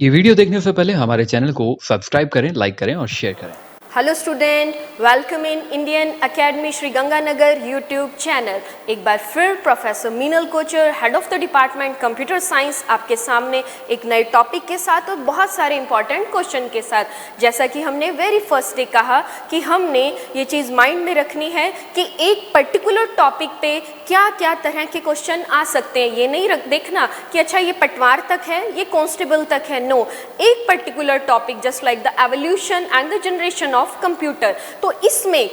ये वीडियो देखने से पहले हमारे चैनल को सब्सक्राइब करें, लाइक करें और शेयर करें। Hello student, welcome in Indian academy Shri Ganganagar YouTube channel. एक बार फिर professor Meenal Kochar, head of the department computer science, आपके सामने एक नए टॉपिक के साथ और बहुत सारे इंपॉर्टेंट क्वेश्चन के साथ। जैसा कि हमने वेरी फर्स्ट डे कहा कि हमने ये चीज़ माइंड में रखनी है कि एक पर्टिकुलर टॉपिक पे क्या क्या तरह के क्वेश्चन आ सकते हैं। ये नहीं देखना कि अच्छा ये पटवार तक है, ये कांस्टेबल तक है। नो, एक particular topic just like the evolution and the generation of computer. तो इसमें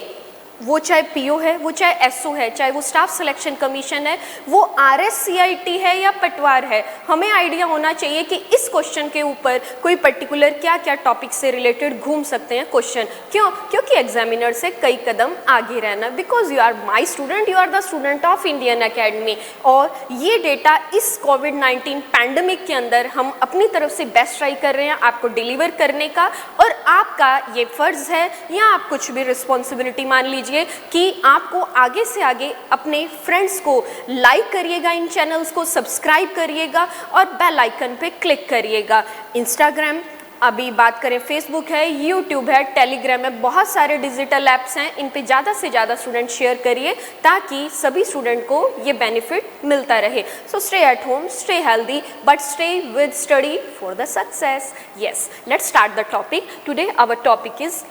वो चाहे पीओ है, वो चाहे एसओ है, चाहे वो स्टाफ सिलेक्शन कमीशन है, वो आरएससीआईटी है या पटवार है, हमें आइडिया होना चाहिए कि इस क्वेश्चन के ऊपर कोई पर्टिकुलर क्या क्या टॉपिक से रिलेटेड घूम सकते हैं क्वेश्चन। क्यों? क्योंकि एग्जामिनर से कई कदम आगे रहना, because you are my student, you are the student of Indian academy. और ये डेटा इस कोविड-19 पैंडमिक के अंदर हम अपनी तरफ से बेस्ट ट्राई कर रहे हैं आपको डिलीवर करने का, और आपका ये फर्ज है या आप कुछ भी रिस्पॉन्सिबिलिटी मान लीजिए कि आपको आगे से आगे अपने फ्रेंड्स को लाइक करिएगा, इन चैनल्स को सब्सक्राइब करिएगा और बेल आइकन पे क्लिक करिएगा। इंस्टाग्राम, अभी बात करें फेसबुक है, यूट्यूब है, टेलीग्राम है, बहुत सारे डिजिटल ऐप्स हैं, इन पे ज़्यादा से ज़्यादा स्टूडेंट शेयर करिए ताकि सभी स्टूडेंट को ये बेनिफिट मिलता रहे। So stay at home, stay healthy, but stay with study for the success. Yes, let's start the topic. Today our topic is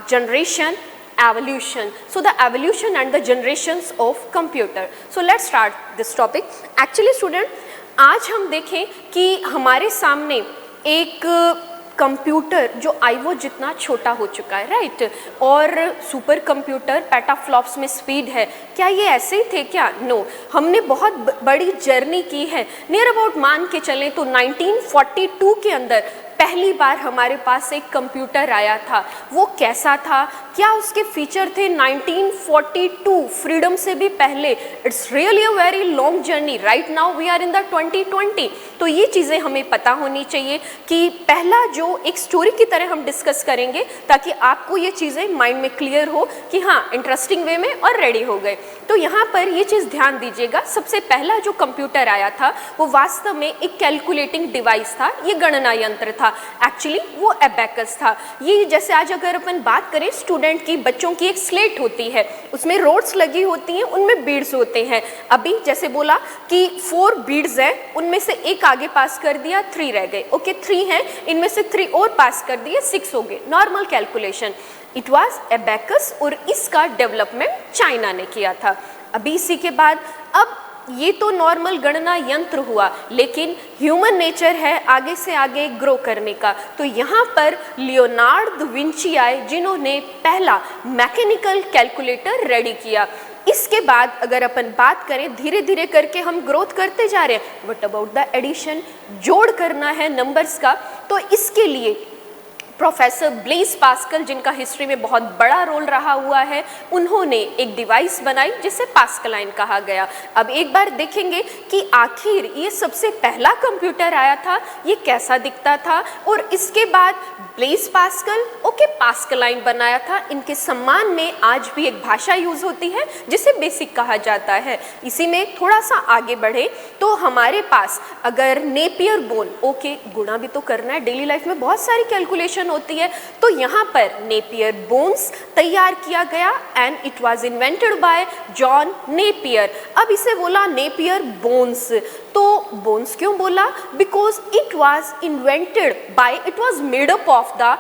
generation evolution. So the evolution and the generations of computer. So let's start this topic. Actually student, आज हम देखें कि हमारे सामने एक computer जो IO जितना छोटा हो चुका है, राइट, और सुपर कंप्यूटर पेटाफ्लॉप्स में स्पीड है। क्या ये ऐसे ही थे क्या? नो, हमने बहुत बड़ी जर्नी की है। नियर अबाउट मान के चलें तो 1942 के अंदर पहली बार हमारे पास एक कंप्यूटर आया था। वो कैसा था, क्या उसके फीचर थे? 1942, फ्रीडम से भी पहले। It's really a very long journey. Right now we are in the 2020। तो ये चीज़ें हमें पता होनी चाहिए कि पहला जो एक स्टोरी की तरह हम डिस्कस करेंगे ताकि आपको ये चीज़ें माइंड में क्लियर हो कि हाँ, इंटरेस्टिंग वे में और रेडी हो गए। तो यहाँ पर ये चीज़ ध्यान दीजिएगा, सबसे पहला जो कंप्यूटर आया था वो वास्तव में एक कैलकुलेटिंग डिवाइस था, ये गणना यंत्र था। एक्चुअली वो एबेकस था। ये जैसे आज अगर अपन बात करें स्टूडेंट की, बच्चों की एक स्लेट होती है, उसमें रोड्स लगी होती हैं, उनमें बीड्स होते हैं। अभी जैसे बोला कि 4 बीड्स हैं, उनमें से एक आगे पास कर दिया, 3 रह गए। ओके, 3 हैं, इनमें से 3 और पास कर दिए, 6 हो गए। Normal calculation, it was abacus, और इसका डेवलपमेंट चाइना ने किया था। अभी इसी के बाद अब ये तो नॉर्मल गणना यंत्र हुआ, लेकिन ह्यूमन नेचर है आगे से आगे ग्रो करने का। तो यहाँ पर लियोनार्ड विंची आए जिन्होंने पहला मैकेनिकल कैलकुलेटर रेडी किया। इसके बाद अगर अपन बात करें, धीरे धीरे करके हम ग्रोथ करते जा रहे हैं। व्हाट अबाउट द एडिशन, जोड़ करना है नंबर्स का, तो इसके लिए प्रोफेसर ब्लेज पास्कल, जिनका हिस्ट्री में बहुत बड़ा रोल रहा हुआ है, उन्होंने एक डिवाइस बनाई जिसे पास्कलाइन कहा गया। अब एक बार देखेंगे कि आखिर ये सबसे पहला कंप्यूटर आया था, ये कैसा दिखता था, और इसके बाद ब्लेज पास्कल, ओके, पास्कलाइन बनाया था। इनके सम्मान में आज भी एक भाषा यूज होती है जिसे बेसिक कहा जाता है। इसी में थोड़ा सा आगे बढ़े तो हमारे पास अगर नेपियर बोन, ओके, गुणा भी तो करना है, डेली लाइफ में बहुत सारी कैलकुलेशन होती है, तो यहाँ पर नेपियर बोन्स तैयार किया गया and it was invented by John Napier. अब इसे बोला नेपियर बोन्स, तो बोन्स क्यों बोला? Because it was invented by, it was made up of the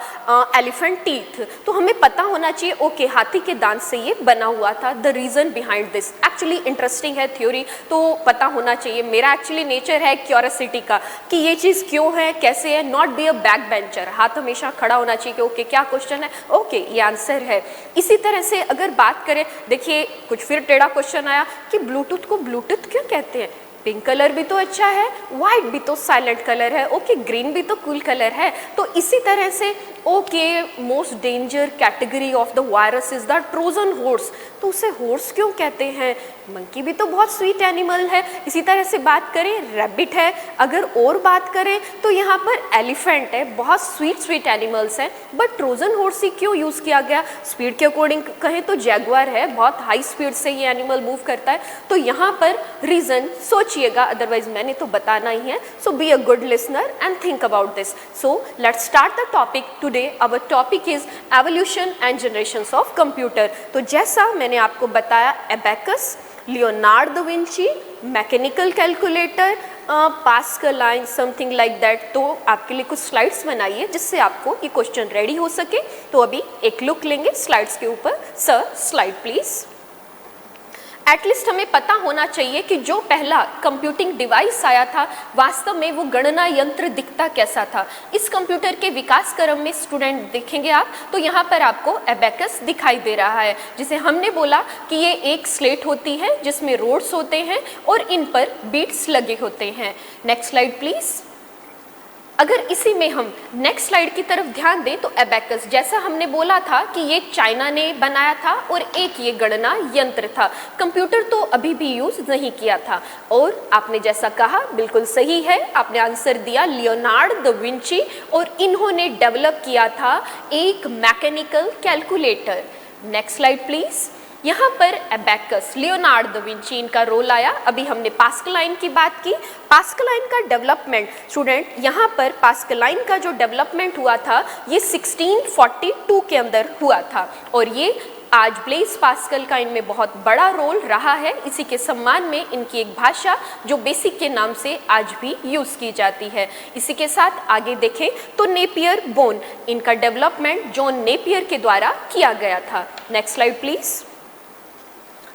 elephant teeth. तो हमें पता होना चाहिए, ओके, हाथी के दांत से ये बना हुआ था। The reason behind this actually interesting है थ्योरी, तो पता होना चाहिए। मेरा एक्चुअली नेचर है क्यूरियोसिटी का कि ये चीज़ क्यों है, कैसे है। Not be a back bencher, हाथ हमेशा खड़ा होना चाहिए कि ओके क्या क्वेश्चन है, ओके ये आंसर है। इसी तरह से अगर बात करें, देखिए कुछ फिर टेढ़ा क्वेश्चन आया कि ब्लूटूथ को ब्लूटूथ क्यों कहते हैं? पिंक कलर भी तो अच्छा है, वाइट भी तो साइलेंट कलर है, ओके, ग्रीन भी तो कूल कलर है। तो इसी तरह से okay, most danger category of the virus is the Trojan horse, तो उसे हॉर्स क्यों कहते हैं? मंकी भी तो बहुत स्वीट एनिमल है। इसी तरह से बात करें रैबिट है, अगर और बात करें तो यहाँ पर एलिफेंट है, बहुत स्वीट एनिमल्स हैं। बट ट्रोजन हॉर्स ही क्यों यूज़ किया गया? स्पीड के अकॉर्डिंग कहें तो जैगुआर है, बहुत हाई स्पीड से ये एनिमल मूव करता है। तो यहाँ पर रीज़न सोचिएगा, अदरवाइज मैंने तो बताना ही है। So be a good listener and think about this. So let's start the topic today. Our topic is evolution and generations of computer. तो जैसा मैंने आपको बताया, abacus, Leonardo da Vinci, mechanical calculator, Pascal, something like that. तो आपके लिए कुछ slides बनाइए जिससे आपको ये क्वेश्चन रेडी हो सके। तो अभी एक लुक लेंगे स्लाइड्स के ऊपर। Sir slide please. एटलीस्ट हमें पता होना चाहिए कि जो पहला कंप्यूटिंग डिवाइस आया था वास्तव में वो गणना यंत्र दिखता कैसा था। इस कंप्यूटर के विकास क्रम में स्टूडेंट देखेंगे आप तो यहाँ पर आपको एबेकस दिखाई दे रहा है, जिसे हमने बोला कि ये एक स्लेट होती है जिसमें रोड्स होते हैं और इन पर बीट्स लगे होते हैं। Next slide please. अगर इसी में हम नेक्स्ट स्लाइड की तरफ ध्यान दें तो एबेकस, जैसा हमने बोला था कि ये चाइना ने बनाया था और एक ये गणना यंत्र था। कंप्यूटर तो अभी भी यूज नहीं किया था। और आपने जैसा कहा बिल्कुल सही है, आपने आंसर दिया लियोनार्ड दा विंची, और इन्होंने डेवलप किया था एक mechanical calculator. Next slide please. यहाँ पर एबेकस, लियोनार्ड दा विंची, इनका रोल आया। अभी हमने पास्कलाइन की बात की। पास्कलाइन का डेवलपमेंट स्टूडेंट, यहाँ पर पास्कलाइन का जो डेवलपमेंट हुआ था ये 1642 के अंदर हुआ था, और ये आज ब्लेज पास्कल का इनमें बहुत बड़ा रोल रहा है। इसी के सम्मान में इनकी एक भाषा जो बेसिक के नाम से आज भी यूज़ की जाती है। इसी के साथ आगे देखें तो नेपियर बोन, इनका डेवलपमेंट जॉन नेपियर के द्वारा किया गया था। Next slide please.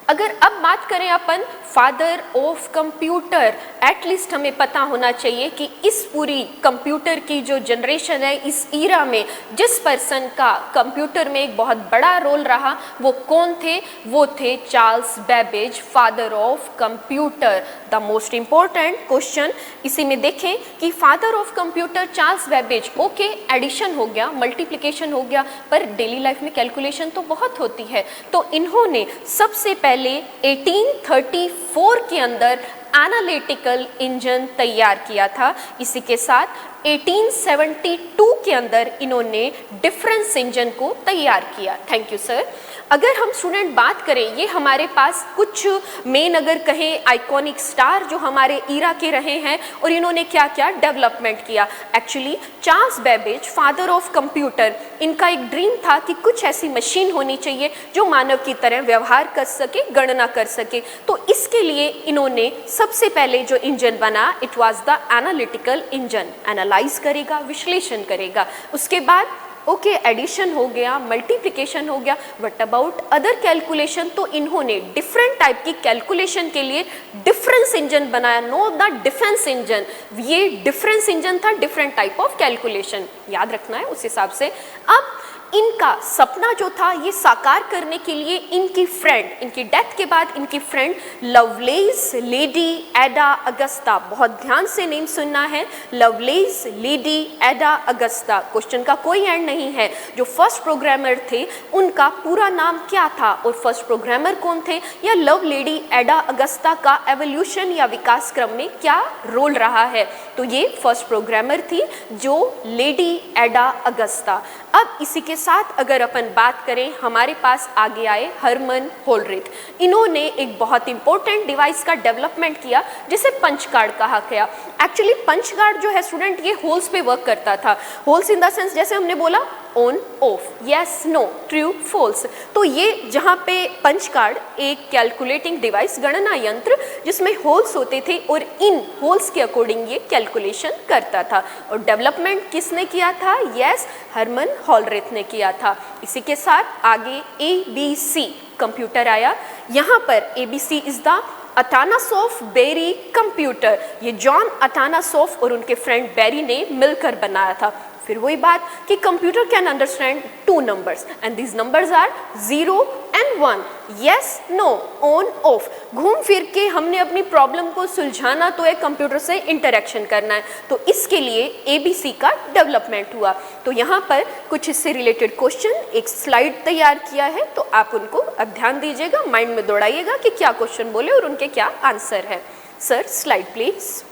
अगर अब बात करें अपन फादर ऑफ कंप्यूटर, एटलीस्ट हमें पता होना चाहिए कि इस पूरी कंप्यूटर की जो जनरेशन है, इस ईरा में जिस पर्सन का कंप्यूटर में एक बहुत बड़ा रोल रहा वो कौन थे? वो थे Charles Babbage, father of computer. The most important question इसी में देखें कि father of computer Charles Babbage, okay addition हो गया, मल्टीप्लिकेशन हो गया, पर डेली लाइफ में कैलकुलेशन तो बहुत होती है। तो इन्होंने सबसे पहले 1834 के अंदर एनालिटिकल इंजन तैयार किया था। इसी के साथ 1872 के अंदर इन्होंने डिफरेंस इंजन को तैयार किया। Thank you sir. अगर हम स्टूडेंट बात करें, ये हमारे पास कुछ मेन अगर कहें आइकॉनिक स्टार जो हमारे ईरा के रहे हैं और इन्होंने क्या क्या डेवलपमेंट किया। Actually Charles Babbage, father of computer, इनका एक ड्रीम था कि कुछ ऐसी मशीन होनी चाहिए जो मानव की तरह व्यवहार कर सके, गणना कर सके। तो इसके लिए इन्होंने सबसे पहले जो इंजन बना, it was the analytical engine. Analyse करेगा, विश्लेषण करेगा। उसके बाद ओके एडिशन हो गया, मल्टीप्लिकेशन हो गया, व्हाट अबाउट अदर कैलकुलेशन? तो इन्होंने डिफरेंट टाइप की कैलकुलेशन के लिए डिफरेंस इंजन बनाया, नो द डिफेंस इंजन। ये डिफरेंस इंजन था, डिफरेंट टाइप ऑफ कैलकुलेशन, याद रखना है उस हिसाब से। अब इनका सपना जो था ये साकार करने के लिए इनकी फ्रेंड, इनकी डेथ के बाद इनकी फ्रेंड लवलेस लेडी एडा अगस्ता, बहुत ध्यान से नेम सुनना है, लवलेस लेडी एडा अगस्ता। क्वेश्चन का कोई एंड नहीं है। जो फर्स्ट प्रोग्रामर थे उनका पूरा नाम क्या था और फर्स्ट प्रोग्रामर कौन थे, या लव लेडी एडा अगस्ता का एवोल्यूशन या विकास क्रम में क्या रोल रहा है? तो ये फर्स्ट प्रोग्रामर थी जो लेडी एडा अगस्ता। अब इसी के साथ अगर अपन बात करें, हमारे पास आगे आए हरमन होलरिथ। इन्होंने एक बहुत इंपॉर्टेंट डिवाइस का डेवलपमेंट किया जिसे पंच कार्ड कहा गया। एक्चुअली पंच कार्ड जो है स्टूडेंट ये होल्स पे वर्क करता था। होल्स इन द सेंस जैसे हमने बोला on off, yes no, true false. तो ये जहाँ पे पंच कार्ड एक कैलकुलेटिंग डिवाइस, गणना यंत्र जिसमें होल्स होते थे और इन होल्स के अकॉर्डिंग ये कैलकुलेशन करता था। और डेवलपमेंट किसने किया था? यस, हरमन होलरिथ ने किया था। इसी के साथ आगे ABC कंप्यूटर आया। यहाँ पर ABC is the Atanasoff Berry computer. ये जॉन अटानासॉफ और उनके फ्रेंड बेरी ने मिलकर बनाया था। फिर वही बात कि computer can understand two numbers and these numbers are 0 and 1, yes, no, on, off। घूम फिर के हमने अपनी प्रॉब्लम को सुलझाना तो है, कंप्यूटर से इंटरेक्शन करना है, तो इसके लिए ABC का डेवलपमेंट हुआ। तो यहाँ पर कुछ इससे रिलेटेड क्वेश्चन एक स्लाइड तैयार किया है, तो आप उनको अब ध्यान दीजिएगा, माइंड में दौड़ाइएगा कि क्या क्वेश्चन बोले और उनके क्या आंसर है। Sir slide please.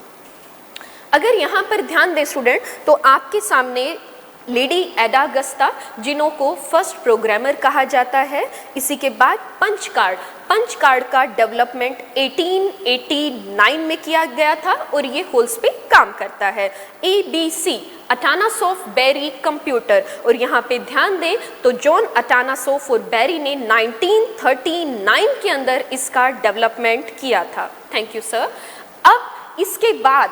अगर यहाँ पर ध्यान दें स्टूडेंट, तो आपके सामने लेडी एडा अगस्ता, जिन्हों को फर्स्ट प्रोग्रामर कहा जाता है, इसी के बाद पंच कार्ड का डेवलपमेंट 1889 में किया गया था और ये होल्स पे काम करता है। ABC अटानासोफ बेरी कंप्यूटर, और यहाँ पे ध्यान दें तो जॉन अटानासोफ और बेरी ने 1939 के अंदर इसका डेवलपमेंट किया था। Thank you sir. अब इसके बाद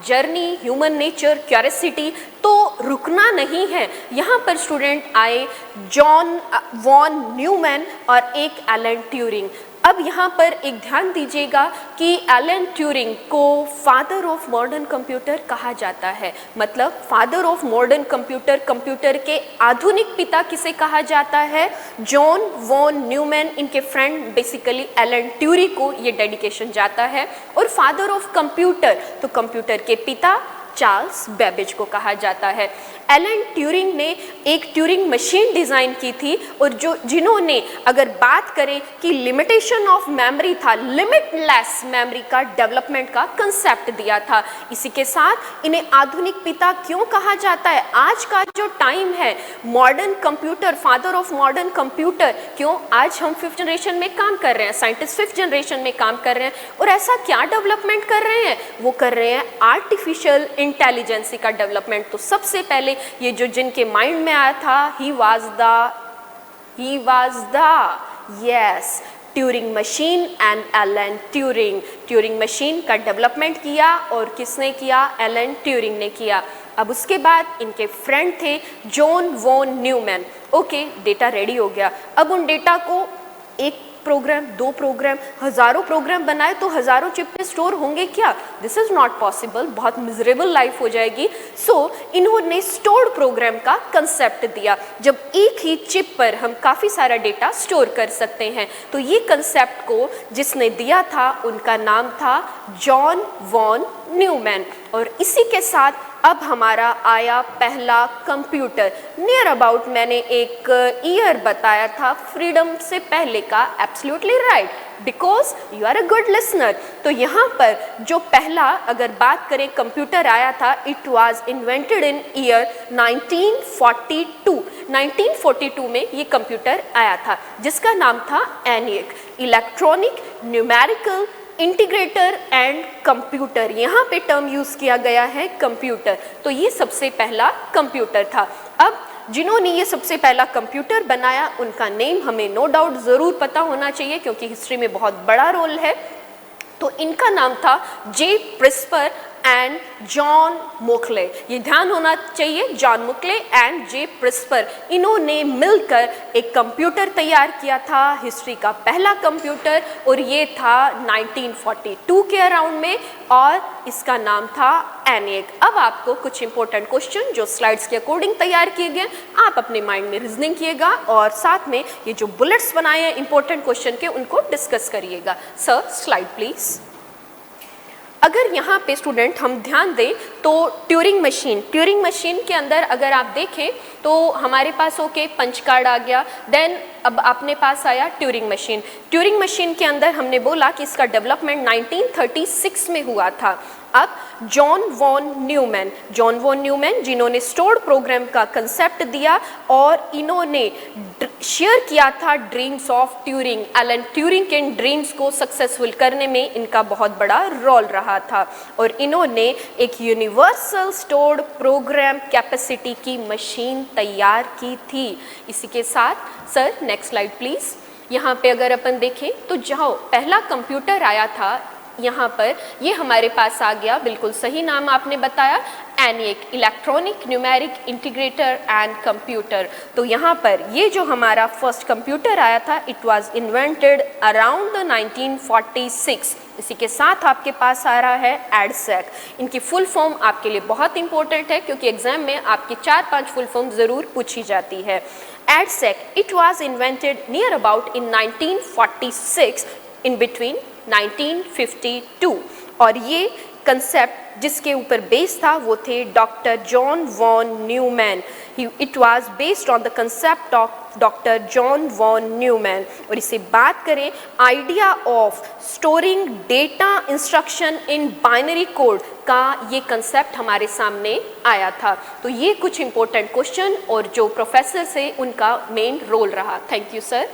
जर्नी, ह्यूमन नेचर, क्यूरियोसिटी, तो रुकना नहीं है। यहाँ पर स्टूडेंट आए जॉन वॉन न्यूमैन और एक एलन ट्यूरिंग। अब यहाँ पर एक ध्यान दीजिएगा कि एलन ट्यूरिंग को फादर ऑफ मॉडर्न कंप्यूटर कहा जाता है। मतलब father of modern computer, computer के आधुनिक पिता किसे कहा जाता है? जॉन वॉन न्यूमैन, इनके फ्रेंड बेसिकली एलन ट्यूरिंग को ये डेडिकेशन जाता है। और फादर ऑफ कंप्यूटर, तो कंप्यूटर के पिता चार्ल्स बेबेज को कहा जाता है। एलन ट्यूरिंग ने एक ट्यूरिंग मशीन डिज़ाइन की थी, और जिन्होंने अगर बात करें कि लिमिटेशन ऑफ मेमोरी था, लिमिटलेस मेमोरी का डेवलपमेंट का कंसेप्ट दिया था। इसी के साथ इन्हें आधुनिक पिता क्यों कहा जाता है? आज का जो टाइम है modern computer, father of modern computer, क्यों? आज हम 5th जनरेशन में काम कर रहे हैं, साइंटिस्ट 5th जनरेशन में काम कर रहे हैं, और ऐसा क्या डेवलपमेंट कर रहे हैं? वो कर रहे हैं आर्टिफिशियल इंटेलिजेंस का डेवलपमेंट। तो सबसे पहले ये जो जिनके माइंड में आया था, he was the yes Turing machine and Alan Turing. Turing machine का डेवलपमेंट किया, और किसने किया? एलन ट्यूरिंग ने किया। अब उसके बाद इनके फ्रेंड थे John von Neumann. Okay, data ready हो गया। अब उन डेटा को एक प्रोग्राम, 2 प्रोग्राम, हज़ारों प्रोग्राम बनाए तो हज़ारों चिप पे स्टोर होंगे क्या? दिस इज़ नॉट पॉसिबल, बहुत मिजरेबल लाइफ हो जाएगी। सो इन्होंने स्टोर्ड प्रोग्राम का कंसेप्ट दिया, जब एक ही चिप पर हम काफ़ी सारा डेटा स्टोर कर सकते हैं। तो ये कंसेप्ट को जिसने दिया था उनका नाम था जॉन वॉन न्यूमैन। और इसी के साथ अब हमारा आया पहला कंप्यूटर। नियर अबाउट मैंने एक ईयर बताया था फ्रीडम से पहले का। Absolutely right, because you are a good listener. तो यहाँ पर जो पहला अगर बात करें कंप्यूटर आया था, it was invented in year 1942। 1942 में ये कंप्यूटर आया था, जिसका नाम था ENIAC, electronic numerical integrator and computer. यहाँ पे टर्म यूज किया गया है कंप्यूटर। तो ये सबसे पहला कंप्यूटर था। अब जिन्होंने ये सबसे पहला कंप्यूटर बनाया उनका नेम हमें नो डाउट ज़रूर पता होना चाहिए, क्योंकि हिस्ट्री में बहुत बड़ा रोल है। तो इनका नाम था जे प्रिस्पर एंड जॉन मोकले। ये ध्यान होना चाहिए, जॉन मोकले एंड जे प्रिस्पर, इन्होंने मिलकर एक कंप्यूटर तैयार किया था, हिस्ट्री का पहला कंप्यूटर, और ये था 1942 के अराउंड में, और इसका नाम था ENIAC। अब आपको कुछ इंपॉर्टेंट क्वेश्चन जो स्लाइड्स के अकॉर्डिंग तैयार किए गए, आप अपने माइंड में रीजनिंग किएगा, और साथ में ये जो बुलेट्स बनाए हैं इंपॉर्टेंट क्वेश्चन के, उनको डिस्कस करिएगा। Sir slide please. अगर यहाँ पे स्टूडेंट हम ध्यान दें तो ट्यूरिंग मशीन के अंदर अगर आप देखें तो हमारे पास ओके पंच कार्ड आ गया। देन अब अपने पास आया ट्यूरिंग मशीन के अंदर हमने बोला कि इसका डेवलपमेंट 1936 में हुआ था। अब जॉन वॉन न्यूमैन जिन्होंने स्टोर्ड प्रोग्राम का कंसेप्ट दिया, और इन्होंने शेयर किया था dreams of Turing. Alan Turing के ड्रीम्स को सक्सेसफुल करने में इनका बहुत बड़ा रोल रहा था, और इन्होंने एक यूनिवर्सल स्टोर्ड प्रोग्राम कैपेसिटी की मशीन तैयार की थी। इसी के साथ सर नेक्स्ट स्लाइड प्लीज। यहाँ पे अगर अपन देखें तो जो पहला कंप्यूटर आया था यहाँ पर, ये हमारे पास आ गया, बिल्कुल सही नाम आपने बताया, ENIAC, electronic numeric integrator and computer. तो यहाँ पर ये जो हमारा फर्स्ट कंप्यूटर आया था, it was invented around the 1946। इसी के साथ आपके पास आ रहा है एडसेक। इनकी फुल फॉर्म आपके लिए बहुत इंपॉर्टेंट है क्योंकि एग्जाम में आपकी 4-5 फुल फॉर्म ज़रूर पूछी जाती है। EDSAC, it was invented near about in 1946 in between 1952 और ये कंसेप्ट जिसके ऊपर बेस था वो थे doctor John von Neumann. It was based on the concept of doctor John von Neumann. और इसे बात करें idea of storing data instruction in binary code का ये कंसेप्ट हमारे सामने आया था। तो ये कुछ इंपॉर्टेंट क्वेश्चन और जो प्रोफेसर से उनका मेन रोल रहा। Thank you sir.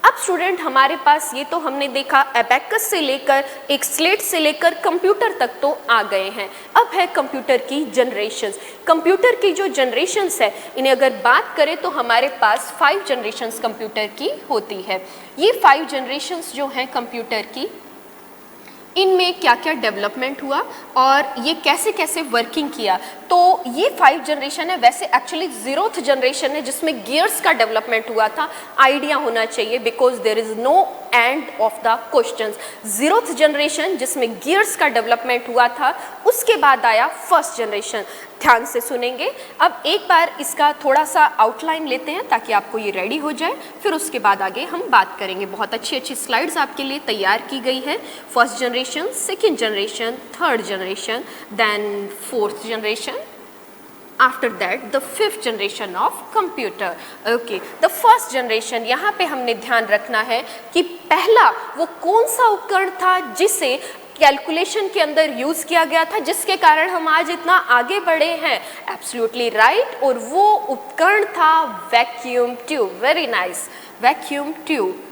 अब स्टूडेंट हमारे पास ये तो हमने देखा एबेकस से लेकर एक स्लेट से लेकर कंप्यूटर तक तो आ गए हैं। अब है कंप्यूटर की जनरेशन्स। कंप्यूटर की जो जनरेशन्स है इन्हें अगर बात करें तो हमारे पास 5 जनरेशन्स कंप्यूटर की होती है। ये 5 जनरेशन्स जो हैं कंप्यूटर की, इनमें क्या क्या डेवलपमेंट हुआ और ये कैसे कैसे वर्किंग किया। तो ये 5 जनरेशन है, वैसे एक्चुअली 0th जनरेशन है जिसमें गियर्स का डेवलपमेंट हुआ था। आइडिया होना चाहिए because there is no end of the questions. 0th generation जिसमें गियर्स का डेवलपमेंट हुआ था, उसके बाद आया फर्स्ट जनरेशन। ध्यान से सुनेंगे। अब एक बार इसका थोड़ा सा आउटलाइन लेते हैं ताकि आपको ये रेडी हो जाए, फिर उसके बाद आगे हम बात करेंगे। बहुत अच्छी अच्छी स्लाइड्स आपके लिए तैयार की गई है। First generation, second generation, third generation, then fourth generation, after that the 5th generation of computer. Okay, the first generation, यहाँ पे हमने ध्यान रखना है कि पहला वो कौन सा उपकरण था जिसे कैलकुलेशन के अंदर यूज किया गया था, जिसके कारण हम आज इतना आगे बढ़े हैं। एब्सोल्युटली राइट, और वो उपकरण था vacuum tube. Very nice, vacuum tube.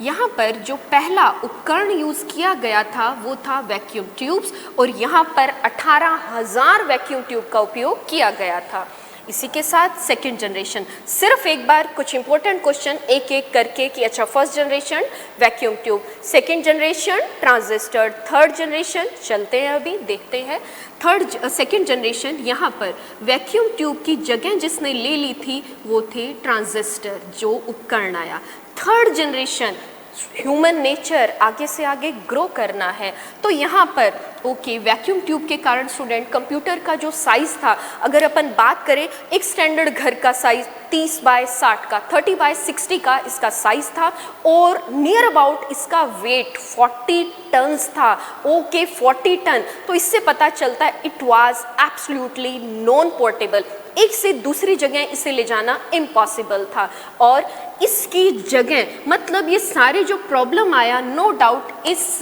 यहाँ पर जो पहला उपकरण यूज किया गया था वो था वैक्यूम ट्यूब्स, और यहाँ पर 18,000 वैक्यूम ट्यूब का उपयोग किया गया था। इसी के साथ सेकेंड जनरेशन, सिर्फ एक बार कुछ इंपॉर्टेंट क्वेश्चन एक एक करके कि अच्छा first generation vacuum tube, second generation transistor, third generation चलते हैं अभी देखते हैं। सेकेंड जनरेशन, यहाँ पर वैक्यूम ट्यूब की जगह जिसने ले ली थी वो थे ट्रांजिस्टर, जो उपकरण आया। थर्ड जनरेशन, ह्यूमन नेचर आगे से आगे ग्रो करना है, तो यहाँ पर ओके वैक्यूम ट्यूब के कारण स्टूडेंट कंप्यूटर का जो साइज था, अगर अपन बात करें एक स्टैंडर्ड घर का साइज 30 बाय 60 का, 30 बाय 60 का इसका साइज था, और नियर अबाउट इसका वेट 40 टन्स था। ओके 40 टन, तो इससे पता चलता है it was absolutely non portable, एक से दूसरी जगह इसे ले जाना इम्पॉसिबल था। और इसकी जगह मतलब ये सारे जो प्रॉब्लम आया नो डाउट इस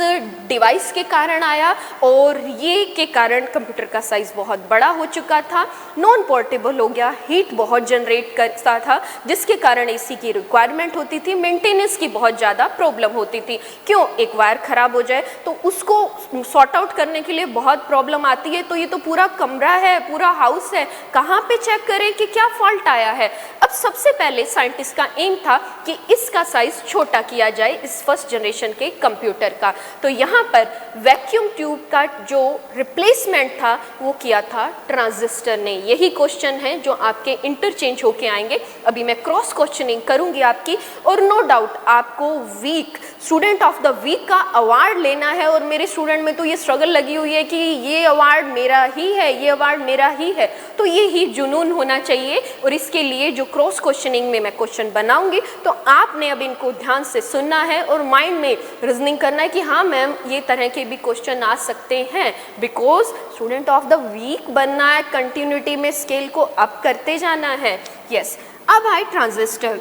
डिवाइस के कारण आया, और ये के कारण कंप्यूटर का साइज बहुत बड़ा हो चुका था, नॉन पोर्टेबल हो गया, हीट बहुत जनरेट करता था जिसके कारण एसी की रिक्वायरमेंट होती थी, मेंटेनेंस की बहुत ज़्यादा प्रॉब्लम होती थी। क्यों, एक वायर खराब हो जाए तो उसको सॉर्ट आउट करने के लिए बहुत प्रॉब्लम आती है। तो ये तो पूरा कमरा है, पूरा हाउस है, कहाँ पे चेक करें कि क्या फॉल्ट आया है। अब सबसे पहले साइंटिस्ट का एम था कि इसका साइज छोटा किया जाए इस फर्स्ट जनरेशन के कंप्यूटर का। तो यहाँ पर वैक्यूम ट्यूब का जो रिप्लेसमेंट था वो किया था ट्रांजिस्टर ने। यही क्वेश्चन है जो आपके इंटरचेंज होके आएंगे। अभी मैं क्रॉस क्वेश्चनिंग करूंगी आपकी, और नो डाउट आपको week student of the week का अवार्ड लेना है। और मेरे स्टूडेंट में तो ये स्ट्रगल लगी हुई है कि ये अवार्ड मेरा ही है, ये अवार्ड मेरा ही है, तो ये ही जुनून होना चाहिए। और इसके लिए जो क्रॉस क्वेश्चनिंग में मैं क्वेश्चन बनाऊंगी तो आपने अब इनको ध्यान से सुनना है और माइंड में रीजनिंग करना है कि हाँ मैम ये तरह के भी क्वेश्चन आ सकते हैं, because student of the week बनना है, कंटिन्यूटी में स्केल को अप करते जाना है। यस, अब आए ट्रांजिस्टर।